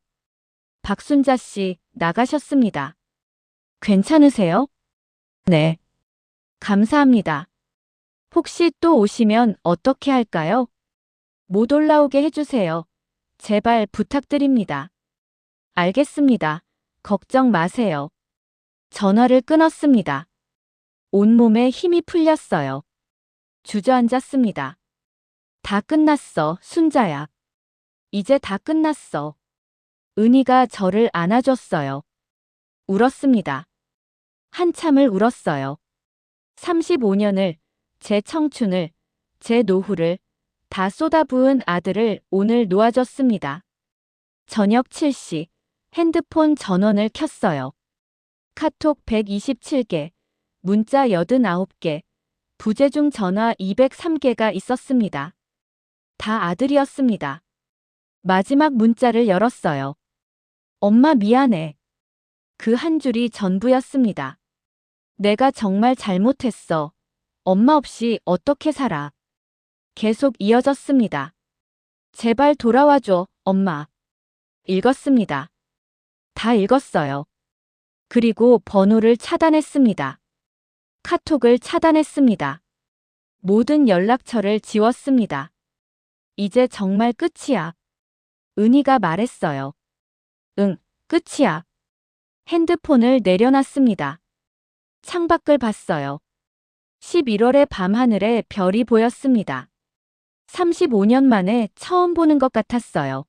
박순자 씨, 나가셨습니다. 괜찮으세요? 네. 감사합니다. 혹시 또 오시면 어떻게 할까요? 못 올라오게 해주세요. 제발 부탁드립니다. 알겠습니다. 걱정 마세요. 전화를 끊었습니다. 온몸에 힘이 풀렸어요. 주저앉았습니다. 다 끝났어, 순자야. 이제 다 끝났어. 은희가 저를 안아줬어요. 울었습니다. 한참을 울었어요. 35년을, 제 청춘을, 제 노후를 다 쏟아부은 아들을 오늘 놓아줬습니다. 저녁 7시 핸드폰 전원을 켰어요. 카톡 127개, 문자 89개, 부재중 전화 203개가 있었습니다. 다 아들이었습니다. 마지막 문자를 열었어요. 엄마 미안해. 그 한 줄이 전부였습니다. 내가 정말 잘못했어. 엄마 없이 어떻게 살아. 계속 이어졌습니다. 제발 돌아와줘, 엄마. 읽었습니다. 다 읽었어요. 그리고 번호를 차단했습니다. 카톡을 차단했습니다. 모든 연락처를 지웠습니다. 이제 정말 끝이야. 은희가 말했어요. 응, 끝이야. 핸드폰을 내려놨습니다. 창밖을 봤어요. 11월의 밤하늘에 별이 보였습니다. 35년 만에 처음 보는 것 같았어요.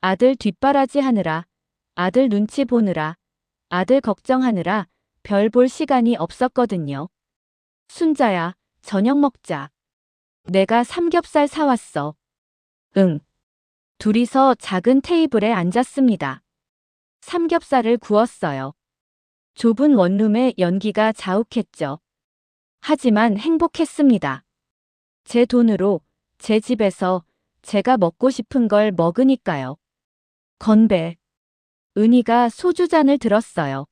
아들 뒷바라지 하느라, 아들 눈치 보느라, 아들 걱정하느라 별 볼 시간이 없었거든요. 순자야, 저녁 먹자. 내가 삼겹살 사왔어. 응. 둘이서 작은 테이블에 앉았습니다. 삼겹살을 구웠어요. 좁은 원룸에 연기가 자욱했죠. 하지만 행복했습니다. 제 돈으로, 제 집에서 제가 먹고 싶은 걸 먹으니까요. 건배. 은희가 소주잔을 들었어요.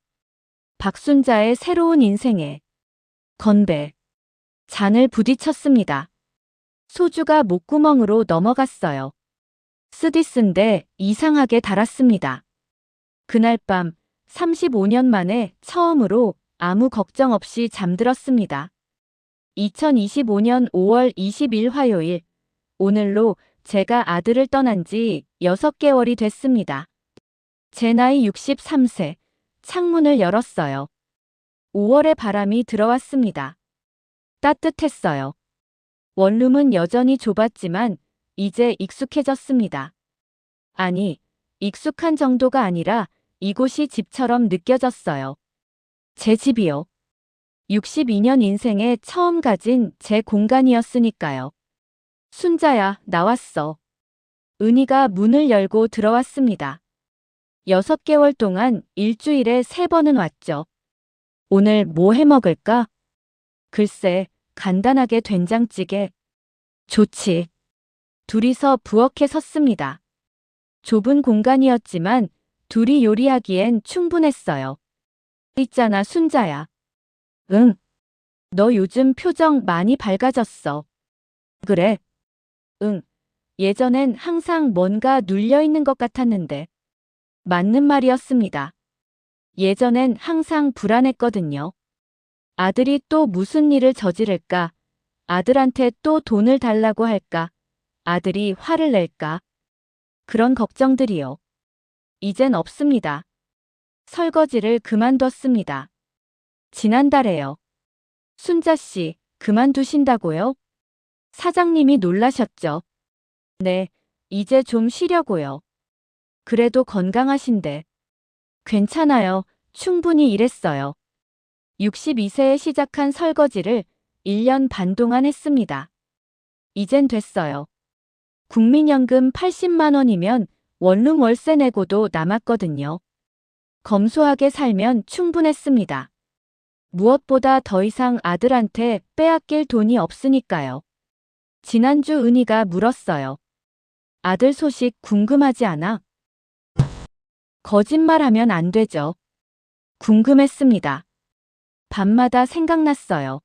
박순자의 새로운 인생에. 건배. 잔을 부딪혔습니다. 소주가 목구멍으로 넘어갔어요. 쓰디쓴데 이상하게 달았습니다. 그날 밤 35년 만에 처음으로 아무 걱정 없이 잠들었습니다. 2025년 5월 20일 화요일, 오늘로 제가 아들을 떠난 지 6개월이 됐습니다. 제 나이 63세, 창문을 열었어요. 5월의 바람이 들어왔습니다. 따뜻했어요. 원룸은 여전히 좁았지만 이제 익숙해졌습니다. 아니, 익숙한 정도가 아니라 이곳이 집처럼 느껴졌어요. 제 집이요. 62년 인생에 처음 가진 제 공간이었으니까요. 순자야, 나왔어. 은희가 문을 열고 들어왔습니다. 6개월 동안 일주일에 3번은 왔죠. 오늘 뭐 해 먹을까? 글쎄, 간단하게 된장찌개. 좋지. 둘이서 부엌에 섰습니다. 좁은 공간이었지만 둘이 요리하기엔 충분했어요. 있잖아, 순자야. 응. 너 요즘 표정 많이 밝아졌어. 그래? 응. 예전엔 항상 뭔가 눌려있는 것 같았는데. 맞는 말이었습니다. 예전엔 항상 불안했거든요. 아들이 또 무슨 일을 저지를까? 아들한테 또 돈을 달라고 할까? 아들이 화를 낼까? 그런 걱정들이요. 이젠 없습니다. 설거지를 그만뒀습니다. 지난달에요. 순자 씨, 그만두신다고요? 사장님이 놀라셨죠. 네, 이제 좀 쉬려고요. 그래도 건강하신데. 괜찮아요. 충분히 일했어요. 62세에 시작한 설거지를 1년 반 동안 했습니다. 이젠 됐어요. 국민연금 80만 원이면 원룸 월세 내고도 남았거든요. 검소하게 살면 충분했습니다. 무엇보다 더 이상 아들한테 빼앗길 돈이 없으니까요. 지난주 은희가 물었어요. 아들 소식 궁금하지 않아? 거짓말하면 안 되죠. 궁금했습니다. 밤마다 생각났어요.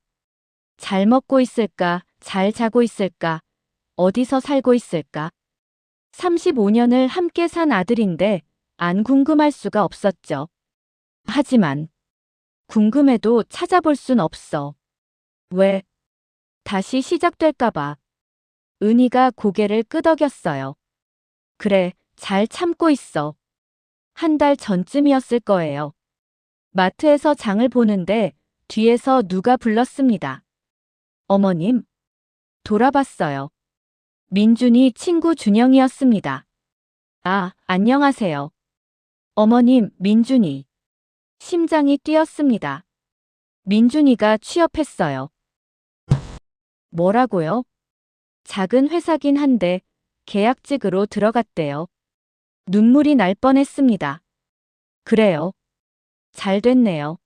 잘 먹고 있을까? 잘 자고 있을까? 어디서 살고 있을까? 35년을 함께 산 아들인데 안 궁금할 수가 없었죠. 하지만 궁금해도 찾아볼 순 없어. 왜? 다시 시작될까봐. 은희가 고개를 끄덕였어요. 그래, 잘 참고 있어. 한 달 전쯤이었을 거예요. 마트에서 장을 보는데 뒤에서 누가 불렀습니다. 어머님. 돌아봤어요. 민준이 친구 준영이었습니다. 아, 안녕하세요. 어머님, 민준이. 심장이 뛰었습니다. 민준이가 취업했어요. 뭐라고요? 작은 회사긴 한데 계약직으로 들어갔대요. 눈물이 날 뻔했습니다. 그래요. 잘 됐네요.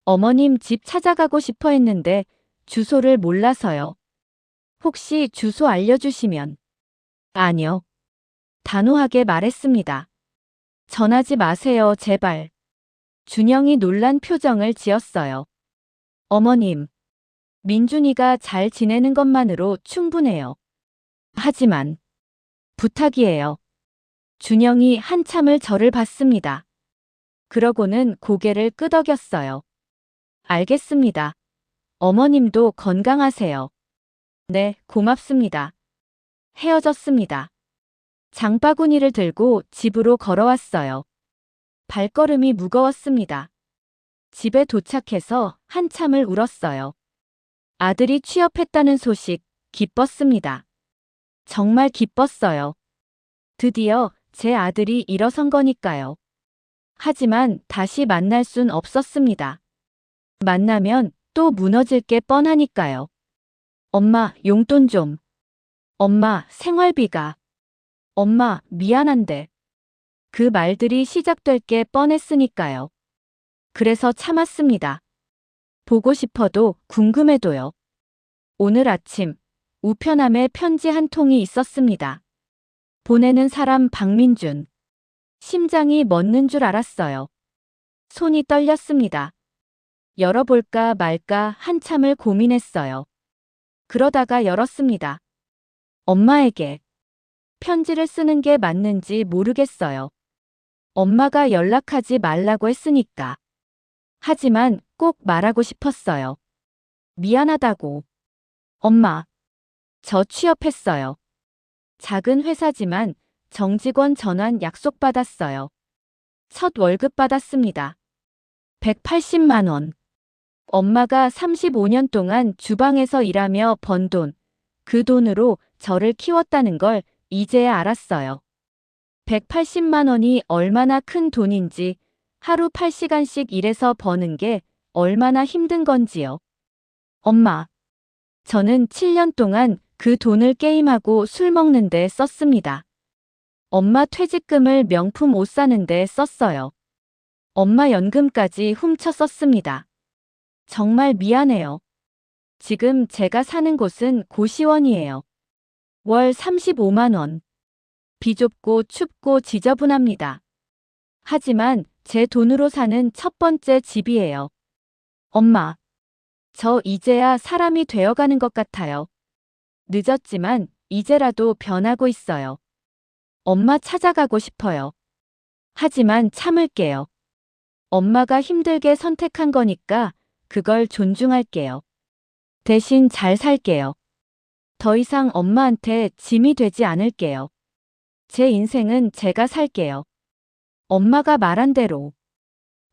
어머님 집 찾아가고 싶어 했는데 주소를 몰라서요. 혹시 주소 알려주시면. 아니요. 단호하게 말했습니다. 전하지 마세요, 제발. 준영이 놀란 표정을 지었어요. 어머님, 민준이가 잘 지내는 것만으로 충분해요. 하지만 부탁이에요. 준영이 한참을 저를 봤습니다. 그러고는 고개를 끄덕였어요. 알겠습니다. 어머님도 건강하세요. 네, 고맙습니다. 헤어졌습니다. 장바구니를 들고 집으로 걸어왔어요. 발걸음이 무거웠습니다. 집에 도착해서 한참을 울었어요. 아들이 취업했다는 소식 기뻤습니다. 정말 기뻤어요. 드디어 제 아들이 일어선 거니까요. 하지만 다시 만날 순 없었습니다. 만나면 또 무너질 게 뻔하니까요. 엄마, 용돈 좀. 엄마, 생활비가. 엄마, 미안한데. 그 말들이 시작될 게 뻔했으니까요. 그래서 참았습니다. 보고 싶어도 궁금해도요. 오늘 아침 우편함에 편지 한 통이 있었습니다. 보내는 사람 박민준. 심장이 멎는 줄 알았어요. 손이 떨렸습니다. 열어볼까 말까 한참을 고민했어요. 그러다가 열었습니다. 엄마에게. 편지를 쓰는 게 맞는지 모르겠어요. 엄마가 연락하지 말라고 했으니까. 하지만 꼭 말하고 싶었어요. 미안하다고. 엄마, 저 취업했어요. 작은 회사지만 정직원 전환 약속받았어요. 첫 월급 받았습니다. 180만 원. 엄마가 35년 동안 주방에서 일하며 번 돈, 그 돈으로 저를 키웠다는 걸 이제야 알았어요. 180만 원이 얼마나 큰 돈인지, 하루 8시간씩 일해서 버는 게 얼마나 힘든 건지요. 엄마, 저는 7년 동안 그 돈을 게임하고 술 먹는데 썼습니다. 엄마 퇴직금을 명품 옷 사는데 썼어요. 엄마 연금까지 훔쳐 썼습니다. 정말 미안해요. 지금 제가 사는 곳은 고시원이에요. 월 35만 원. 비좁고 춥고 지저분합니다. 하지만 제 돈으로 사는 첫 번째 집이에요. 엄마, 저 이제야 사람이 되어가는 것 같아요. 늦었지만 이제라도 변하고 있어요. 엄마 찾아가고 싶어요. 하지만 참을게요. 엄마가 힘들게 선택한 거니까 그걸 존중할게요. 대신 잘 살게요. 더 이상 엄마한테 짐이 되지 않을게요. 제 인생은 제가 살게요. 엄마가 말한 대로.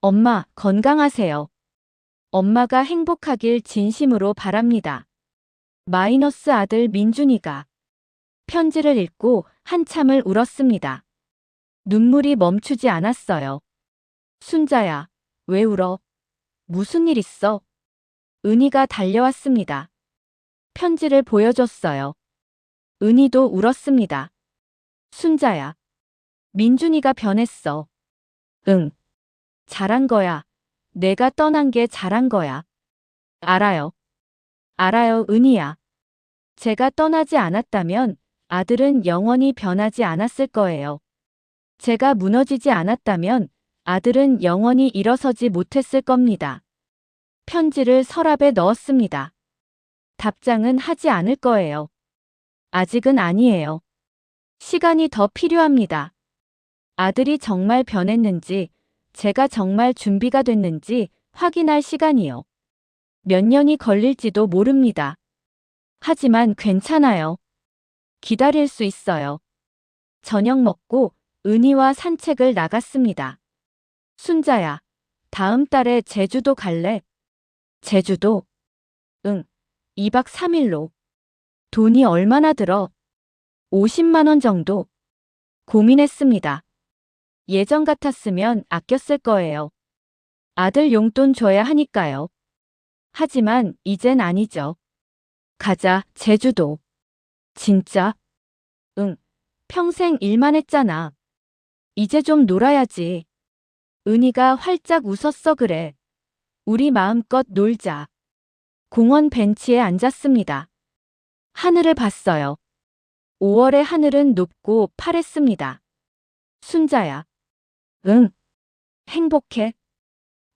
엄마, 건강하세요. 엄마가 행복하길 진심으로 바랍니다. 마이너스 아들 민준이가 편지를 읽고 한참을 울었습니다. 눈물이 멈추지 않았어요. 순자야, 왜 울어? 무슨 일 있어? 은희가 달려왔습니다. 편지를 보여줬어요. 은희도 울었습니다. 순자야, 민준이가 변했어. 응. 잘한 거야. 내가 떠난 게 잘한 거야. 알아요. 알아요, 은희야. 제가 떠나지 않았다면 아들은 영원히 변하지 않았을 거예요. 제가 무너지지 않았다면 아들은 영원히 일어서지 못했을 겁니다. 편지를 서랍에 넣었습니다. 답장은 하지 않을 거예요. 아직은 아니에요. 시간이 더 필요합니다. 아들이 정말 변했는지, 제가 정말 준비가 됐는지 확인할 시간이요. 몇 년이 걸릴지도 모릅니다. 하지만 괜찮아요. 기다릴 수 있어요. 저녁 먹고 은희와 산책을 나갔습니다. 순자야, 다음 달에 제주도 갈래? 제주도? 응, 2박 3일로. 돈이 얼마나 들어? 50만 원 정도. 고민했습니다. 예전 같았으면 아꼈을 거예요. 아들 용돈 줘야 하니까요. 하지만 이젠 아니죠. 가자, 제주도. 진짜? 응, 평생 일만 했잖아. 이제 좀 놀아야지. 은희가 활짝 웃었어 그래. 우리 마음껏 놀자. 공원 벤치에 앉았습니다. 하늘을 봤어요. 5월의 하늘은 높고 파랬습니다. 순자야. 응. 행복해?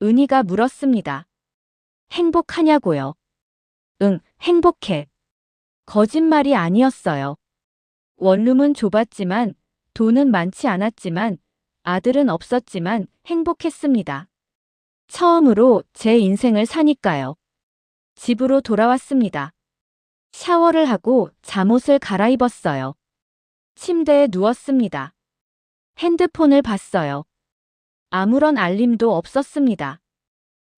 은희가 물었습니다. 행복하냐고요? 응, 행복해. 거짓말이 아니었어요. 원룸은 좁았지만, 돈은 많지 않았지만, 아들은 없었지만 행복했습니다. 처음으로 제 인생을 사니까요. 집으로 돌아왔습니다. 샤워를 하고 잠옷을 갈아입었어요. 침대에 누웠습니다. 핸드폰을 봤어요. 아무런 알림도 없었습니다.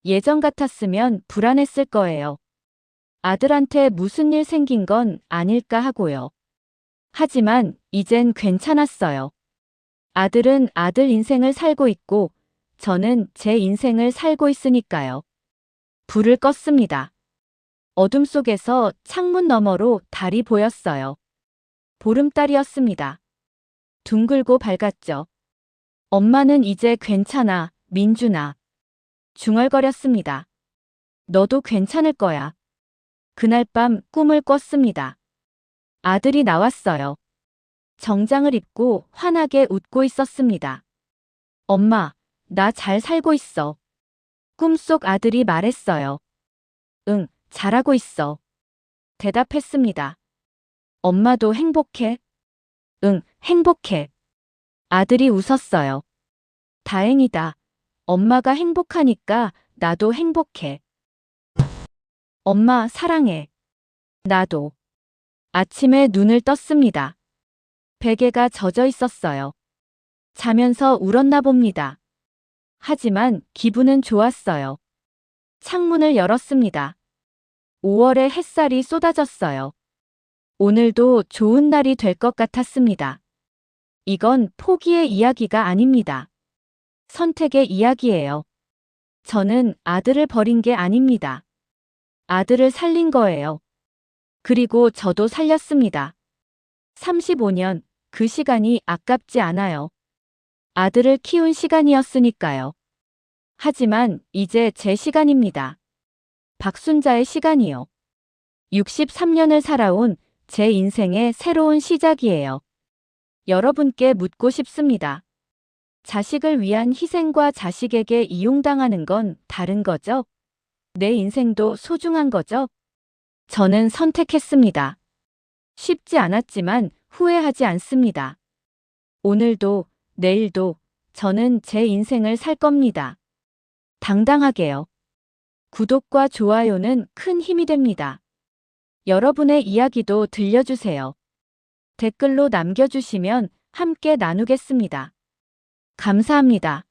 예전 같았으면 불안했을 거예요. 아들한테 무슨 일 생긴 건 아닐까 하고요. 하지만 이젠 괜찮았어요. 아들은 아들 인생을 살고 있고 저는 제 인생을 살고 있으니까요. 불을 껐습니다. 어둠 속에서 창문 너머로 달이 보였어요. 보름달이었습니다. 둥글고 밝았죠. 엄마는 이제 괜찮아, 민준아. 중얼거렸습니다. 너도 괜찮을 거야. 그날 밤 꿈을 꿨습니다. 아들이 나왔어요. 정장을 입고 환하게 웃고 있었습니다. 엄마, 나 잘 살고 있어. 꿈속 아들이 말했어요. 응, 잘하고 있어. 대답했습니다. 엄마도 행복해? 응, 행복해. 아들이 웃었어요. 다행이다. 엄마가 행복하니까 나도 행복해. 엄마 사랑해. 나도. 아침에 눈을 떴습니다. 베개가 젖어 있었어요. 자면서 울었나 봅니다. 하지만 기분은 좋았어요. 창문을 열었습니다. 5월의 햇살이 쏟아졌어요. 오늘도 좋은 날이 될 것 같았습니다. 이건 포기의 이야기가 아닙니다. 선택의 이야기예요. 저는 아들을 버린 게 아닙니다. 아들을 살린 거예요. 그리고 저도 살렸습니다. 35년, 그 시간이 아깝지 않아요. 아들을 키운 시간이었으니까요. 하지만 이제 제 시간입니다. 박순자의 시간이요. 63년을 살아온 제 인생의 새로운 시작이에요. 여러분께 묻고 싶습니다. 자식을 위한 희생과 자식에게 이용당하는 건 다른 거죠? 내 인생도 소중한 거죠? 저는 선택했습니다. 쉽지 않았지만 후회하지 않습니다. 오늘도, 내일도 저는 제 인생을 살 겁니다. 당당하게요. 구독과 좋아요는 큰 힘이 됩니다. 여러분의 이야기도 들려주세요. 댓글로 남겨주시면 함께 나누겠습니다. 감사합니다.